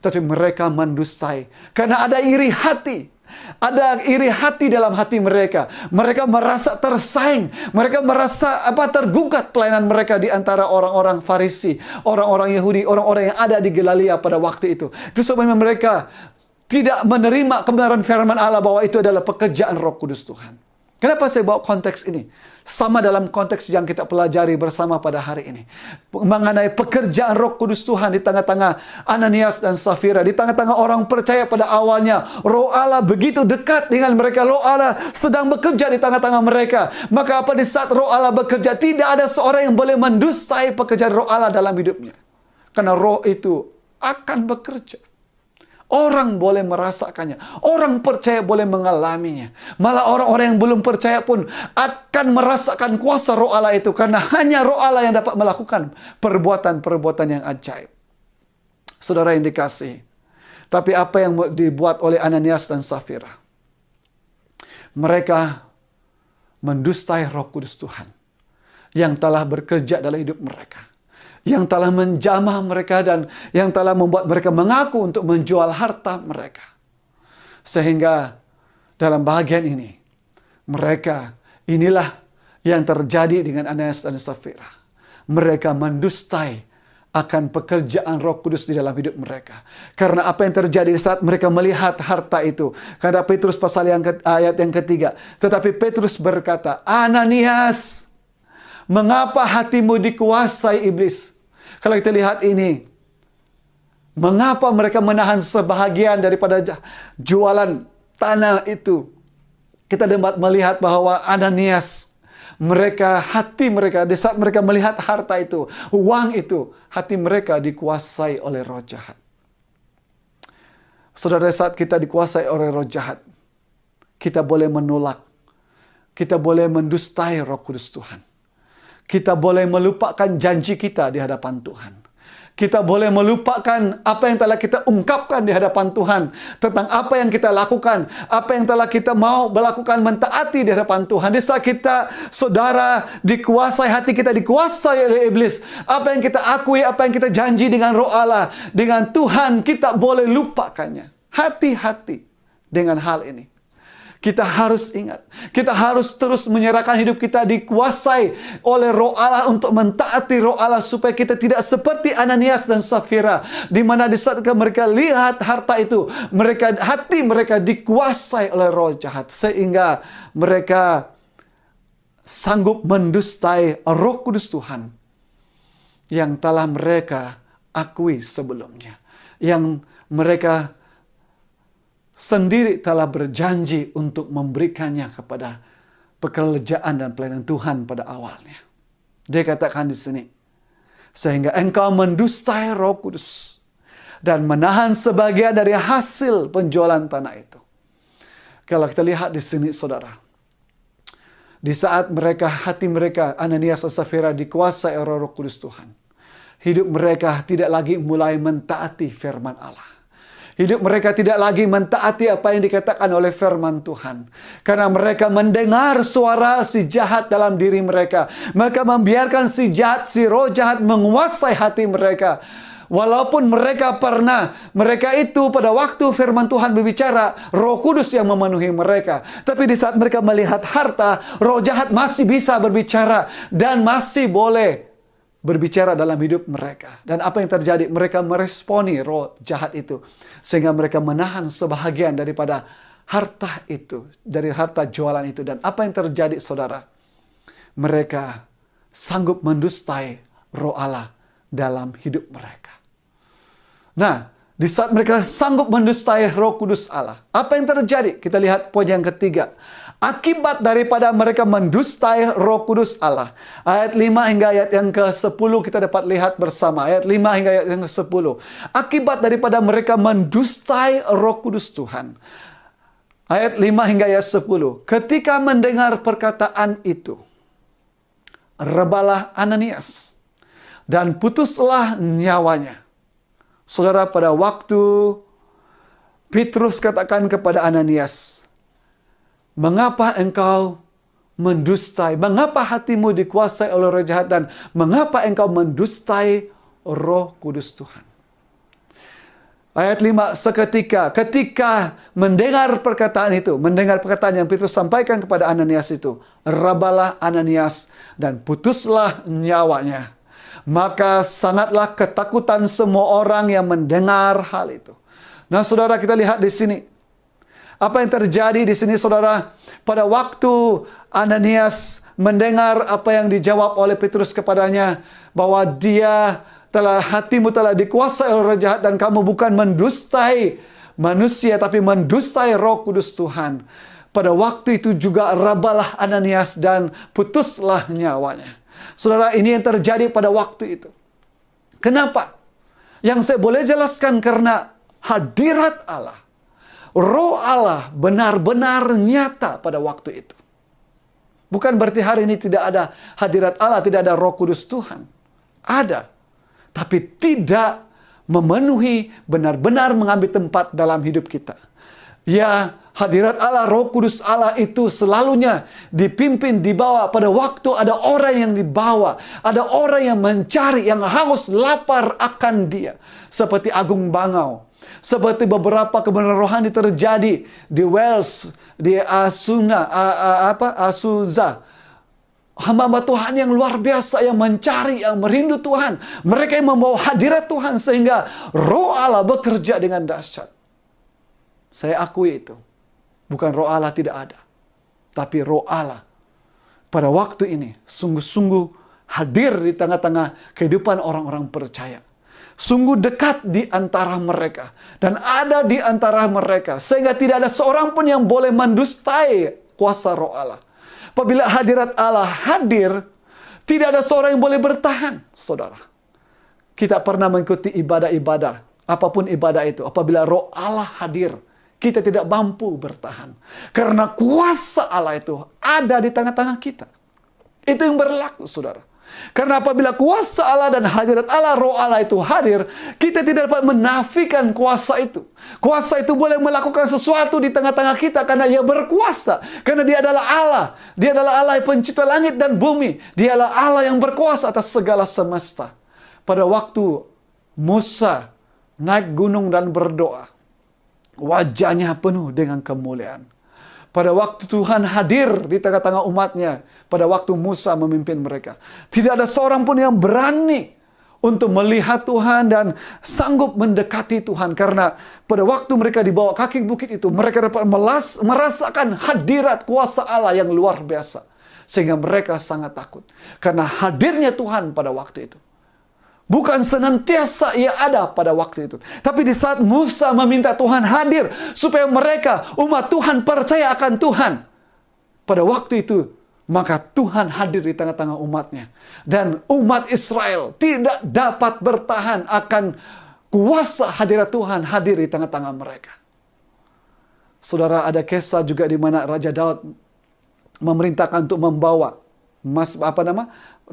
Tapi mereka mendustai. Karena ada iri hati. Ada iri hati dalam hati mereka. Mereka merasa tersaing. Mereka merasa tergugat pelayanan mereka di antara orang-orang Farisi, orang-orang Yahudi, orang-orang yang ada di Galilea pada waktu itu. Itu sebabnya mereka tidak menerima kebenaran firman Allah bahwa itu adalah pekerjaan Roh Kudus Tuhan. Kenapa saya bawa konteks ini? Sama dalam konteks yang kita pelajari bersama pada hari ini. Mengenai pekerjaan Roh Kudus Tuhan di tengah-tengah Ananias dan Safira. Di tengah-tengah orang percaya pada awalnya. Roh Allah begitu dekat dengan mereka. Roh Allah sedang bekerja di tengah-tengah mereka. Maka di saat Roh Allah bekerja, tidak ada seorang yang boleh mendustai pekerjaan Roh Allah dalam hidupnya. Karena Roh itu akan bekerja. Orang boleh merasakannya. Orang percaya boleh mengalaminya. Malah orang-orang yang belum percaya pun akan merasakan kuasa Roh Allah itu. Karena hanya Roh Allah yang dapat melakukan perbuatan-perbuatan yang ajaib. Saudara yang dikasihi. Tapi apa yang dibuat oleh Ananias dan Safira? Mereka mendustai Roh Kudus Tuhan yang telah bekerja dalam hidup mereka. yang telah menjamah mereka dan yang telah membuat mereka mengaku untuk menjual harta mereka. Sehingga dalam bagian ini, inilah yang terjadi dengan Ananias dan Safira. Mereka mendustai akan pekerjaan Roh Kudus di dalam hidup mereka. Karena apa yang terjadi saat mereka melihat harta itu. Kata Petrus pasal ayat yang ketiga. Tetapi Petrus berkata, Ananias, mengapa hatimu dikuasai iblis? Kalau kita lihat ini, mengapa mereka menahan sebahagian daripada jualan tanah itu? Kita dapat melihat bahwa Ananias, hati mereka, di saat mereka melihat harta itu, uang itu, hati mereka dikuasai oleh roh jahat. Saudara, saat kita dikuasai oleh roh jahat, kita boleh menolak, kita boleh mendustai Roh Kudus Tuhan. Kita boleh melupakan janji kita di hadapan Tuhan. Kita boleh melupakan apa yang telah kita ungkapkan di hadapan Tuhan. Tentang apa yang kita lakukan. Apa yang telah kita mau melakukan, mentaati di hadapan Tuhan. Di saat kita, saudara, dikuasai, hati kita dikuasai oleh iblis. Apa yang kita akui, apa yang kita janji dengan roh Allah, dengan Tuhan, kita boleh lupakannya. Hati-hati dengan hal ini. Kita harus ingat, kita harus terus menyerahkan hidup kita dikuasai oleh roh Allah untuk mentaati roh Allah supaya kita tidak seperti Ananias dan Safira, di mana di saat mereka lihat harta itu, hati mereka dikuasai oleh roh jahat sehingga mereka sanggup mendustai Roh Kudus Tuhan yang telah mereka akui sebelumnya, yang mereka sendiri telah berjanji untuk memberikannya kepada pekerjaan dan pelayanan Tuhan pada awalnya. Dia katakan di sini, sehingga engkau mendustai Roh Kudus dan menahan sebagian dari hasil penjualan tanah itu. Kalau kita lihat di sini, saudara, di saat hati mereka, Ananias dan Safira dikuasai oleh Roh Kudus Tuhan, hidup mereka tidak lagi mulai mentaati firman Allah. Hidup mereka tidak lagi mentaati apa yang dikatakan oleh firman Tuhan. Karena mereka mendengar suara si jahat dalam diri mereka. Mereka membiarkan si roh jahat menguasai hati mereka. Walaupun mereka itu pada waktu firman Tuhan berbicara, Roh Kudus yang memenuhi mereka. Tapi di saat mereka melihat harta, roh jahat masih bisa berbicara dan masih boleh berbicara dalam hidup mereka. Dan apa yang terjadi? Mereka meresponi roh jahat itu. Sehingga mereka menahan sebahagian daripada harta itu. Dari harta jualan itu. Dan apa yang terjadi, saudara? Mereka sanggup mendustai roh Allah dalam hidup mereka. Nah, di saat mereka sanggup mendustai Roh Kudus Allah, apa yang terjadi? Kita lihat poin yang ketiga. Akibat daripada mereka mendustai Roh Kudus Allah. Ayat 5 hingga ayat yang ke-10 kita dapat lihat bersama. Ayat 5 hingga ayat yang ke-10. Akibat daripada mereka mendustai Roh Kudus Tuhan. Ayat 5 hingga ayat 10. Ketika mendengar perkataan itu, rebalah Ananias dan putuslah nyawanya. Saudara, pada waktu Petrus katakan kepada Ananias, mengapa engkau mendustai? Mengapa hatimu dikuasai oleh roh jahat dan mengapa engkau mendustai Roh Kudus Tuhan? Ayat 5, ketika mendengar perkataan itu, mendengar perkataan yang Petrus sampaikan kepada Ananias itu, rebalah Ananias dan putuslah nyawanya. Maka sangatlah ketakutan semua orang yang mendengar hal itu. Nah, saudara, kita lihat di sini. Apa yang terjadi di sini, saudara? Pada waktu Ananias mendengar apa yang dijawab oleh Petrus kepadanya, bahwa hatimu telah dikuasai oleh roh jahat dan kamu bukan mendustai manusia, tapi mendustai Roh Kudus Tuhan. Pada waktu itu juga rebalah Ananias dan putuslah nyawanya. Saudara, ini yang terjadi pada waktu itu. Kenapa? Yang saya boleh jelaskan karena hadirat Allah, Roh Allah benar-benar nyata pada waktu itu. Bukan berarti hari ini tidak ada hadirat Allah, tidak ada Roh Kudus Tuhan. Ada. Tapi tidak memenuhi, benar-benar mengambil tempat dalam hidup kita. Ya, Hadirat Allah, Roh Kudus Allah itu selalunya dipimpin, dibawa pada waktu ada orang yang dibawa. Ada orang yang mencari, yang haus, lapar akan Dia. Seperti Agung Bangau. Seperti beberapa kebenaran rohani terjadi di Wales, di Asuza. Hamba-hamba Tuhan yang luar biasa, yang mencari, yang merindu Tuhan. Mereka yang membawa hadirat Tuhan sehingga Roh Allah bekerja dengan dahsyat. Saya akui itu. Bukan Roh Allah tidak ada. Tapi Roh Allah pada waktu ini sungguh-sungguh hadir di tengah-tengah kehidupan orang-orang percaya. Sungguh dekat di antara mereka. Dan ada di antara mereka. Sehingga tidak ada seorang pun yang boleh mendustai kuasa Roh Allah. Apabila hadirat Allah hadir, tidak ada seorang yang boleh bertahan, saudara. Kita pernah mengikuti ibadah-ibadah. Apapun ibadah itu. Apabila Roh Allah hadir, kita tidak mampu bertahan. Karena kuasa Allah itu ada di tengah-tengah kita. Itu yang berlaku, saudara. Karena apabila kuasa Allah dan hadirat Allah, Roh Allah itu hadir, kita tidak dapat menafikan kuasa itu. Kuasa itu boleh melakukan sesuatu di tengah-tengah kita karena Ia berkuasa. Karena Dia adalah Allah. Dia adalah Allah yang pencipta langit dan bumi. Dia adalah Allah yang berkuasa atas segala semesta. Pada waktu Musa naik gunung dan berdoa, wajahnya penuh dengan kemuliaan. Pada waktu Tuhan hadir di tengah-tengah umatnya, pada waktu Musa memimpin mereka, tidak ada seorang pun yang berani untuk melihat Tuhan dan sanggup mendekati Tuhan. Karena pada waktu mereka di bawah kaki bukit itu, mereka dapat merasakan hadirat kuasa Allah yang luar biasa. Sehingga mereka sangat takut. Karena hadirnya Tuhan pada waktu itu. Bukan senantiasa Ia ada pada waktu itu. Tapi di saat Musa meminta Tuhan hadir, supaya mereka, umat Tuhan, percaya akan Tuhan. Pada waktu itu, maka Tuhan hadir di tengah-tengah umatnya. Dan umat Israel tidak dapat bertahan akan kuasa hadirat Tuhan hadir di tengah-tengah mereka. Saudara, ada kisah juga di mana Raja Daud memerintahkan untuk membawa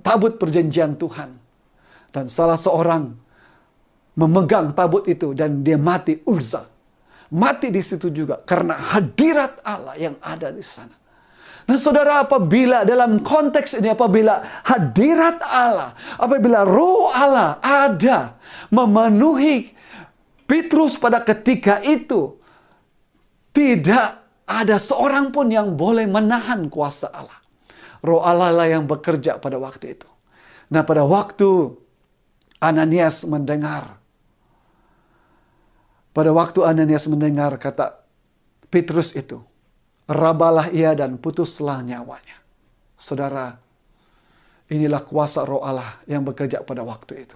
tabut perjanjian Tuhan. Dan salah seorang memegang tabut itu dan dia mati, Uzza. Mati di situ juga karena hadirat Allah yang ada di sana. Nah, saudara, apabila dalam konteks ini, apabila hadirat Allah, apabila Roh Allah ada memenuhi Petrus pada ketika itu, tidak ada seorang pun yang boleh menahan kuasa Allah. Roh Allah lah yang bekerja pada waktu itu. Nah, pada waktu Ananias mendengar. Pada waktu Ananias mendengar kata Petrus itu, rabalah ia dan putuslah nyawanya. Saudara, inilah kuasa Roh Allah yang bekerja pada waktu itu.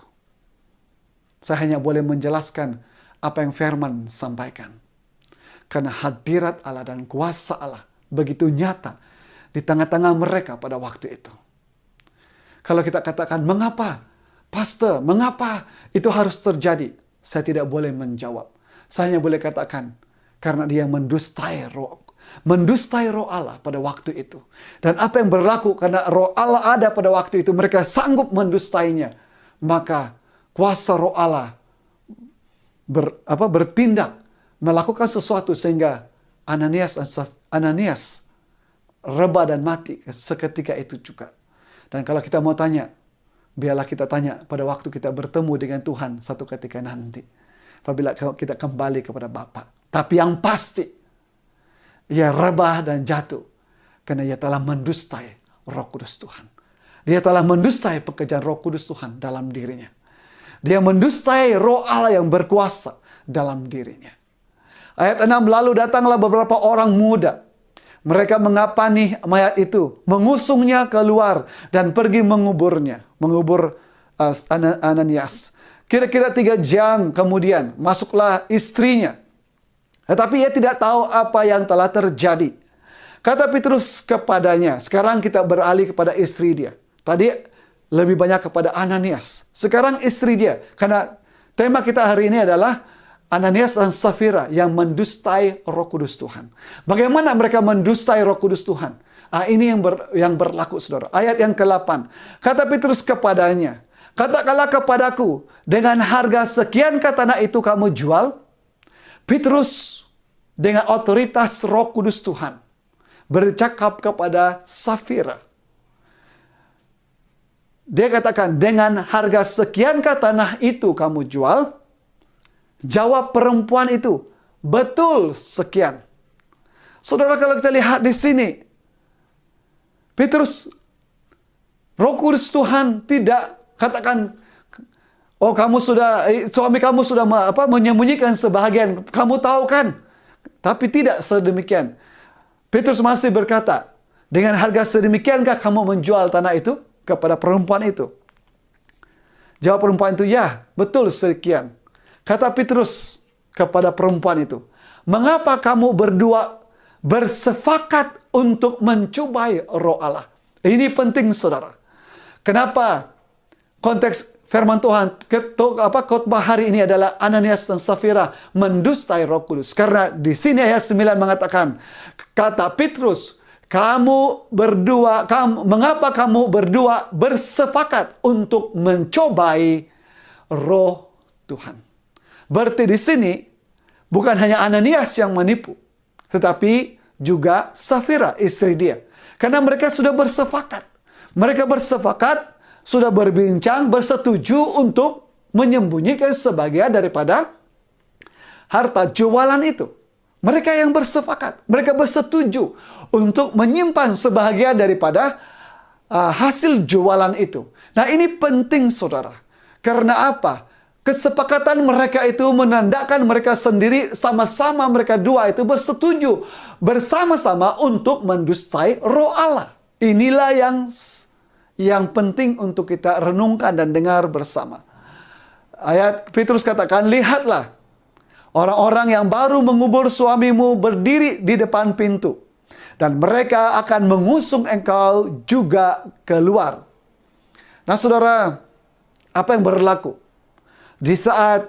Saya hanya boleh menjelaskan apa yang firman sampaikan. Karena hadirat Allah dan kuasa Allah begitu nyata di tengah-tengah mereka pada waktu itu. Kalau kita katakan, mengapa? Pastor, mengapa itu harus terjadi? Saya tidak boleh menjawab. Saya hanya boleh katakan, karena dia mendustai Roh Allah pada waktu itu. Dan apa yang berlaku karena Roh Allah ada pada waktu itu, mereka sanggup mendustainya. Maka kuasa Roh Allah bertindak, melakukan sesuatu sehingga Ananias reba dan mati seketika itu juga. Dan kalau kita mau tanya, biarlah kita tanya pada waktu kita bertemu dengan Tuhan satu ketika nanti. Apabila kita kembali kepada Bapa. Tapi yang pasti, ia rebah dan jatuh. Karena ia telah mendustai Roh Kudus Tuhan. Dia telah mendustai pekerjaan Roh Kudus Tuhan dalam dirinya. Dia mendustai Roh Allah yang berkuasa dalam dirinya. Ayat 6, lalu datanglah beberapa orang muda. Mereka mengapani mayat itu, mengusungnya keluar dan pergi menguburnya. Mengubur Ananias. Kira-kira 3 jam kemudian masuklah istrinya. Tetapi ia tidak tahu apa yang telah terjadi. Kata Petrus kepadanya, sekarang kita beralih kepada istri dia. Tadi lebih banyak kepada Ananias. Sekarang istri dia. Karena tema kita hari ini adalah Ananias dan Safira yang mendustai Roh Kudus Tuhan. Bagaimana mereka mendustai Roh Kudus Tuhan? Ini yang berlaku, saudara. Ayat yang ke-8. Kata Petrus kepadanya, katakanlah kepadaku, dengan harga sekian tanah itu kamu jual? Petrus dengan otoritas Roh Kudus Tuhan bercakap kepada Safira. Dia katakan, dengan harga sekiankah tanah itu kamu jual? Jawab perempuan itu, betul sekian. Saudara, kalau kita lihat di sini, Petrus, Roh Kudus Tuhan tidak katakan, oh suami kamu sudah menyembunyikan sebahagian, kamu tahu kan? Tapi tidak sedemikian. Petrus masih berkata, dengan harga sedemikiankah kamu menjual tanah itu kepada perempuan itu? Jawab perempuan itu, ya, betul sekian. Kata Petrus kepada perempuan itu, mengapa kamu berdua bersepakat untuk mencobai Roh Allah? Ini penting, saudara. Kenapa konteks firman Tuhan, khotbah hari ini adalah Ananias dan Safira mendustai Roh Kudus. Karena di sini ayat 9 mengatakan, kata Petrus, mengapa kamu berdua bersepakat untuk mencobai Roh Tuhan? Berarti di sini bukan hanya Ananias yang menipu, tetapi juga Safira, istri dia. Karena mereka sudah bersepakat. Mereka bersepakat, sudah berbincang, bersetuju untuk menyembunyikan sebagian daripada harta jualan itu. Mereka yang bersepakat, mereka bersetuju untuk menyimpan sebagian daripada hasil jualan itu. Nah, ini penting, saudara. Karena apa? Kesepakatan mereka itu menandakan mereka sendiri, sama-sama mereka dua itu bersetuju bersama-sama untuk mendustai Roh Allah. Inilah yang penting untuk kita renungkan dan dengar bersama. Ayat Petrus katakan, lihatlah, orang-orang yang baru mengubur suamimu berdiri di depan pintu, dan mereka akan mengusung engkau juga keluar. Nah, saudara, apa yang berlaku? Di saat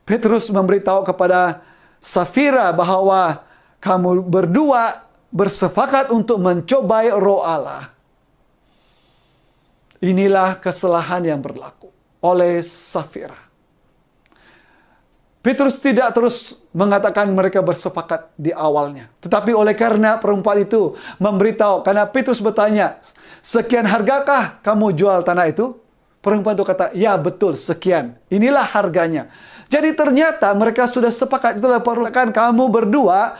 Petrus memberitahu kepada Safira bahwa kamu berdua bersepakat untuk mencobai Roh Allah, inilah kesalahan yang berlaku oleh Safira. Petrus tidak terus mengatakan mereka bersepakat di awalnya. Tetapi oleh karena perempuan itu memberitahu, karena Petrus bertanya, sekian hargakah kamu jual tanah itu? Perempuan itu kata, ya betul, sekian. Inilah harganya. Jadi ternyata mereka sudah sepakat. Itulah perlukan kamu berdua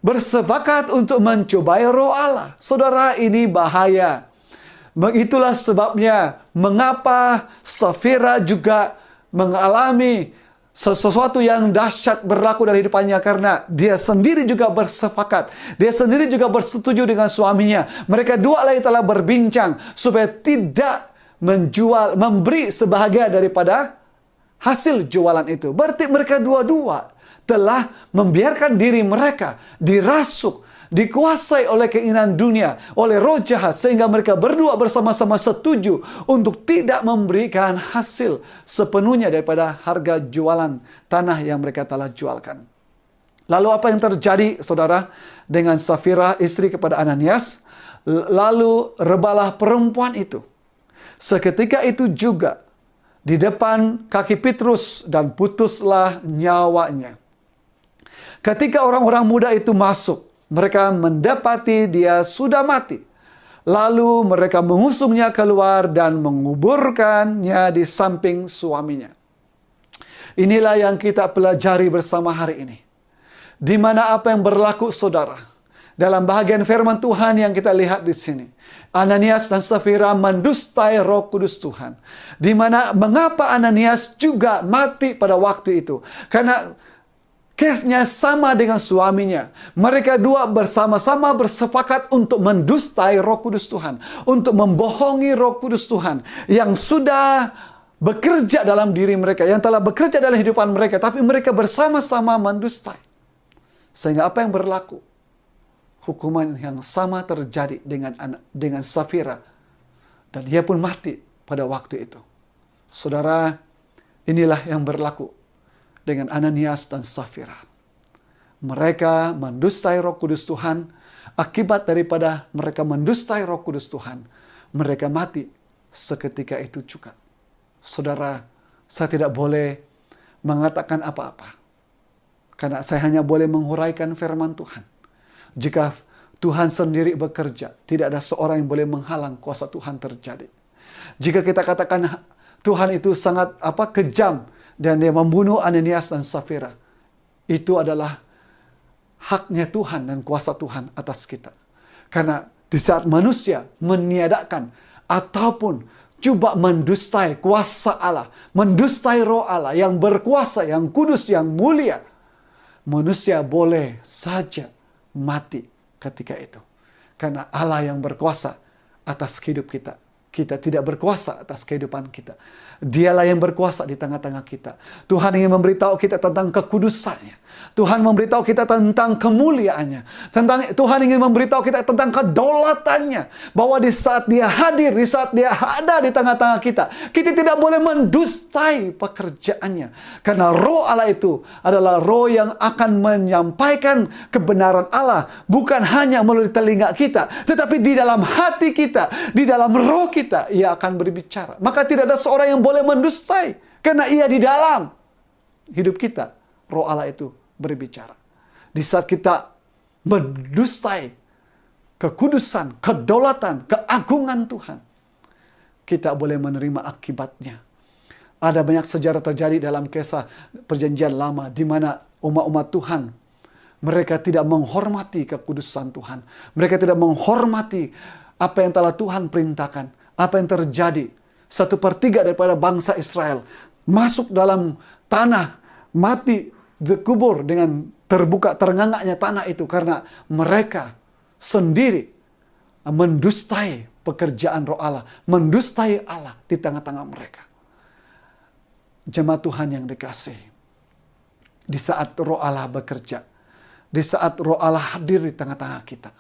bersepakat untuk mencobai Roh Allah. Saudara, ini bahaya. Itulah sebabnya mengapa Safira juga mengalami sesuatu yang dahsyat berlaku dalam hidupannya, karena dia sendiri juga bersepakat. Dia sendiri juga bersetuju dengan suaminya. Mereka dua lagi telah berbincang supaya tidak memberi sebahagian daripada hasil jualan itu. Berarti mereka dua-dua telah membiarkan diri mereka dirasuk, dikuasai oleh keinginan dunia, oleh roh jahat, sehingga mereka berdua bersama-sama setuju untuk tidak memberikan hasil sepenuhnya daripada harga jualan tanah yang mereka telah jualkan. Lalu apa yang terjadi, saudara, dengan Safira, istri kepada Ananias? Lalu rebalah perempuan itu. Seketika itu juga di depan kaki Petrus, dan putuslah nyawanya. Ketika orang-orang muda itu masuk, mereka mendapati dia sudah mati. Lalu mereka mengusungnya keluar dan menguburkannya di samping suaminya. Inilah yang kita pelajari bersama hari ini. Di mana apa yang berlaku, saudara? Dalam bahagian firman Tuhan yang kita lihat di sini, Ananias dan Safira mendustai Roh Kudus Tuhan. Di mana mengapa Ananias juga mati pada waktu itu? Karena case-nya sama dengan suaminya. Mereka dua bersama-sama bersepakat untuk mendustai Roh Kudus Tuhan, untuk membohongi Roh Kudus Tuhan yang sudah bekerja dalam diri mereka, yang telah bekerja dalam kehidupan mereka, tapi mereka bersama-sama mendustai. Sehingga apa yang berlaku? Hukuman yang sama terjadi dengan Safira, dan dia pun mati pada waktu itu. Saudara, inilah yang berlaku dengan Ananias dan Safira. Mereka mendustai Roh Kudus Tuhan. Akibat daripada mereka mendustai Roh Kudus Tuhan, mereka mati seketika itu juga. Saudara, saya tidak boleh mengatakan apa-apa. Karena saya hanya boleh menghuraikan firman Tuhan. Jika Tuhan sendiri bekerja, tidak ada seorang yang boleh menghalang kuasa Tuhan terjadi. Jika kita katakan Tuhan itu sangat kejam dan dia membunuh Ananias dan Safira, itu adalah haknya Tuhan dan kuasa Tuhan atas kita. Karena di saat manusia meniadakan ataupun coba mendustai kuasa Allah, mendustai roh Allah yang berkuasa, yang kudus, yang mulia, manusia boleh saja mati ketika itu. Karena Allah yang berkuasa atas hidup kita. Kita tidak berkuasa atas kehidupan kita. Dialah yang berkuasa di tengah-tengah kita. Tuhan ingin memberitahu kita tentang kekudusannya. Tuhan memberitahu kita tentang kemuliaannya. Tuhan ingin memberitahu kita tentang kedaulatannya. Bahwa di saat dia hadir, di saat dia ada di tengah-tengah kita, kita tidak boleh mendustai pekerjaannya. Karena roh Allah itu adalah roh yang akan menyampaikan kebenaran Allah. Bukan hanya melalui telinga kita, tetapi di dalam hati kita, di dalam roh kita, ia akan berbicara. Maka tidak ada seorang yang boleh mendustai. Karena ia di dalam hidup kita, roh Allah itu berbicara. Di saat kita mendustai kekudusan, kedaulatan, keagungan Tuhan, kita boleh menerima akibatnya. Ada banyak sejarah terjadi dalam kisah perjanjian lama, di mana umat-umat Tuhan, mereka tidak menghormati kekudusan Tuhan. Mereka tidak menghormati apa yang telah Tuhan perintahkan. Apa yang terjadi? 1/3 daripada bangsa Israel masuk dalam tanah, mati, dikubur dengan terbuka, terngangaknya tanah itu. Karena mereka sendiri mendustai pekerjaan roh Allah. Mendustai Allah di tengah-tengah mereka. Jemaat Tuhan yang dikasihi, di saat roh Allah bekerja, di saat roh Allah hadir di tengah-tengah kita,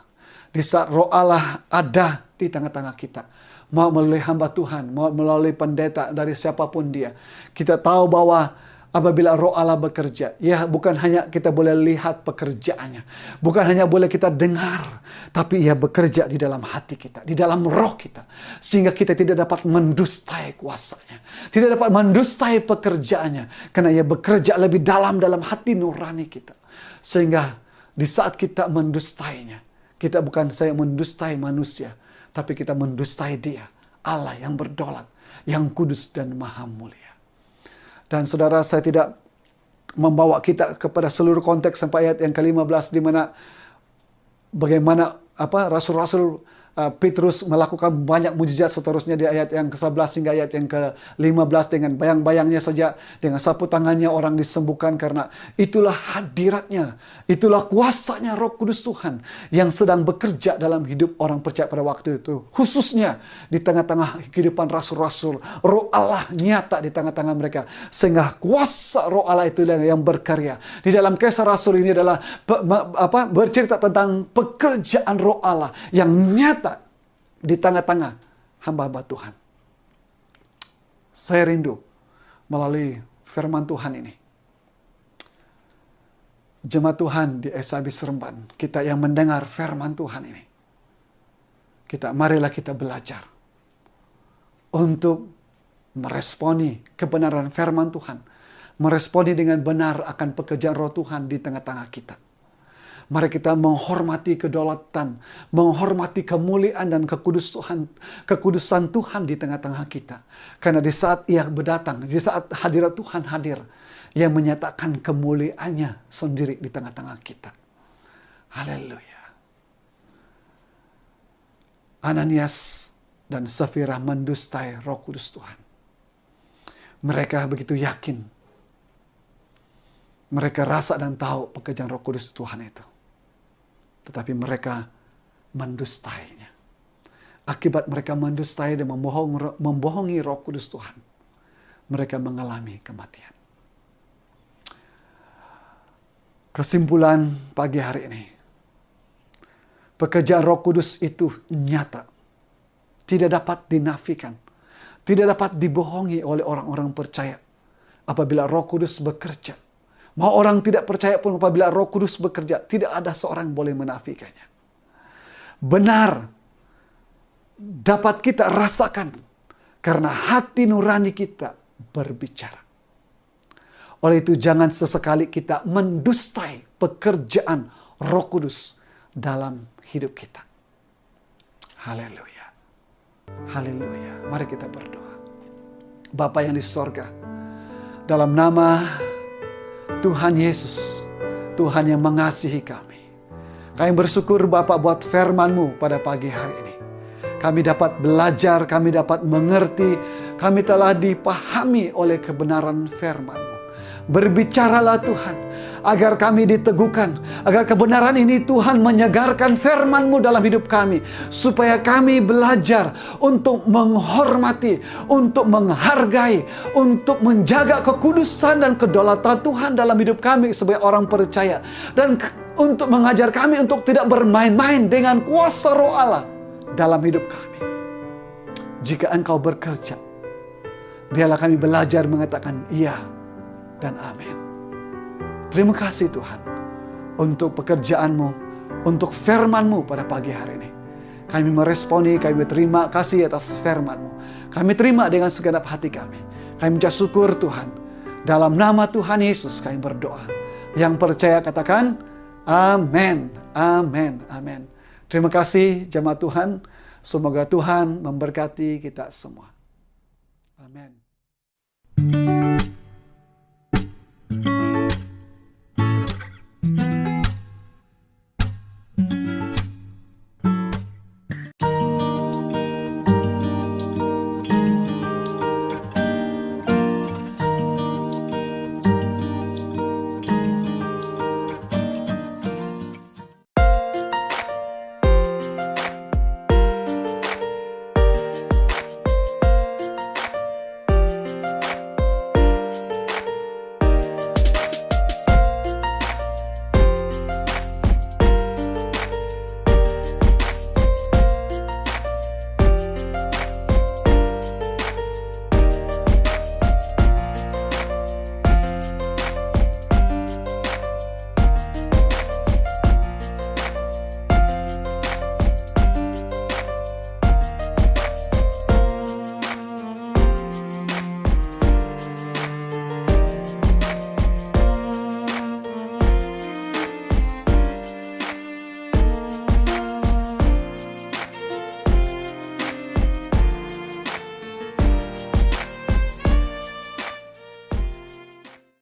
di saat roh Allah ada di tengah-tengah kita, mau melalui hamba Tuhan, mau melalui pendeta, dari siapapun dia, kita tahu bahwa apabila roh Allah bekerja, ya bukan hanya kita boleh lihat pekerjaannya, bukan hanya boleh kita dengar, tapi ia bekerja di dalam hati kita, di dalam roh kita, sehingga kita tidak dapat mendustai kuasanya, tidak dapat mendustai pekerjaannya, karena ia bekerja lebih dalam hati nurani kita. Sehingga di saat kita mendustainya, kita bukan saya mendustai manusia, tapi kita mendustai dia, Allah yang berdaulat, yang kudus dan maha mulia. Dan saudara, saya tidak membawa kita kepada seluruh konteks sampai ayat yang ke-15, di mana bagaimana rasul-rasul Petrus melakukan banyak mujizat seterusnya di ayat yang ke-11 hingga ayat yang ke-15, dengan bayang-bayangnya saja, dengan sapu tangannya orang disembuhkan, karena itulah hadiratnya, itulah kuasanya Roh Kudus Tuhan yang sedang bekerja dalam hidup orang percaya pada waktu itu, khususnya di tengah-tengah kehidupan rasul-rasul. Roh Allah nyata di tengah-tengah mereka, sehingga kuasa Roh Allah itu yang berkarya. Di dalam Kisah Rasul ini adalah bercerita tentang pekerjaan Roh Allah yang nyata di tengah-tengah hamba-hamba Tuhan. Saya rindu melalui firman Tuhan ini, jemaat Tuhan di SAB Seremban, kita yang mendengar firman Tuhan ini, marilah kita belajar untuk meresponi kebenaran firman Tuhan, meresponi dengan benar akan pekerjaan Roh Tuhan di tengah-tengah kita. Mari kita menghormati kedaulatan, menghormati kemuliaan dan kekudusan Tuhan di tengah-tengah kita. Karena di saat ia berdatang, di saat hadirat Tuhan hadir, ia menyatakan kemuliaannya sendiri di tengah-tengah kita. Haleluya. Ananias dan Safira mendustai Roh Kudus Tuhan. Mereka begitu yakin. Mereka rasa dan tahu pekerjaan Roh Kudus Tuhan itu. Tetapi mereka mendustainya. Akibat mereka mendustai dan membohongi Roh Kudus Tuhan, mereka mengalami kematian. Kesimpulan pagi hari ini, pekerjaan Roh Kudus itu nyata, tidak dapat dinafikan, tidak dapat dibohongi oleh orang-orang percaya. Apabila Roh Kudus bekerja, mau orang tidak percaya pun, apabila Roh Kudus bekerja, tidak ada seorang boleh menafikannya. Benar dapat kita rasakan karena hati nurani kita berbicara. Oleh itu jangan sesekali kita mendustai pekerjaan Roh Kudus dalam hidup kita. Haleluya. Haleluya. Mari kita berdoa. Bapa yang di sorga, dalam nama Tuhan Yesus, Tuhan yang mengasihi kami, kami bersyukur Bapa buat firman-Mu pada pagi hari ini. Kami dapat belajar, kami dapat mengerti, kami telah dipahami oleh kebenaran firman-Mu. Berbicaralah Tuhan, agar kami diteguhkan, agar kebenaran ini Tuhan menyegarkan firman-Mu dalam hidup kami, supaya kami belajar untuk menghormati, untuk menghargai, untuk menjaga kekudusan dan kedaulatan Tuhan dalam hidup kami sebagai orang percaya, dan untuk mengajar kami untuk tidak bermain-main dengan kuasa Roh Allah dalam hidup kami. Jika Engkau bekerja, biarlah kami belajar mengatakan iya dan amin. Terima kasih Tuhan untuk pekerjaan-Mu, untuk firman-Mu pada pagi hari ini. Kami meresponi, kami berterima kasih atas firman-Mu. Kami terima dengan segenap hati kami. Kami mengucap syukur Tuhan. Dalam nama Tuhan Yesus kami berdoa. Yang percaya katakan amin, amin, amin. Terima kasih jemaat Tuhan. Semoga Tuhan memberkati kita semua. Amin.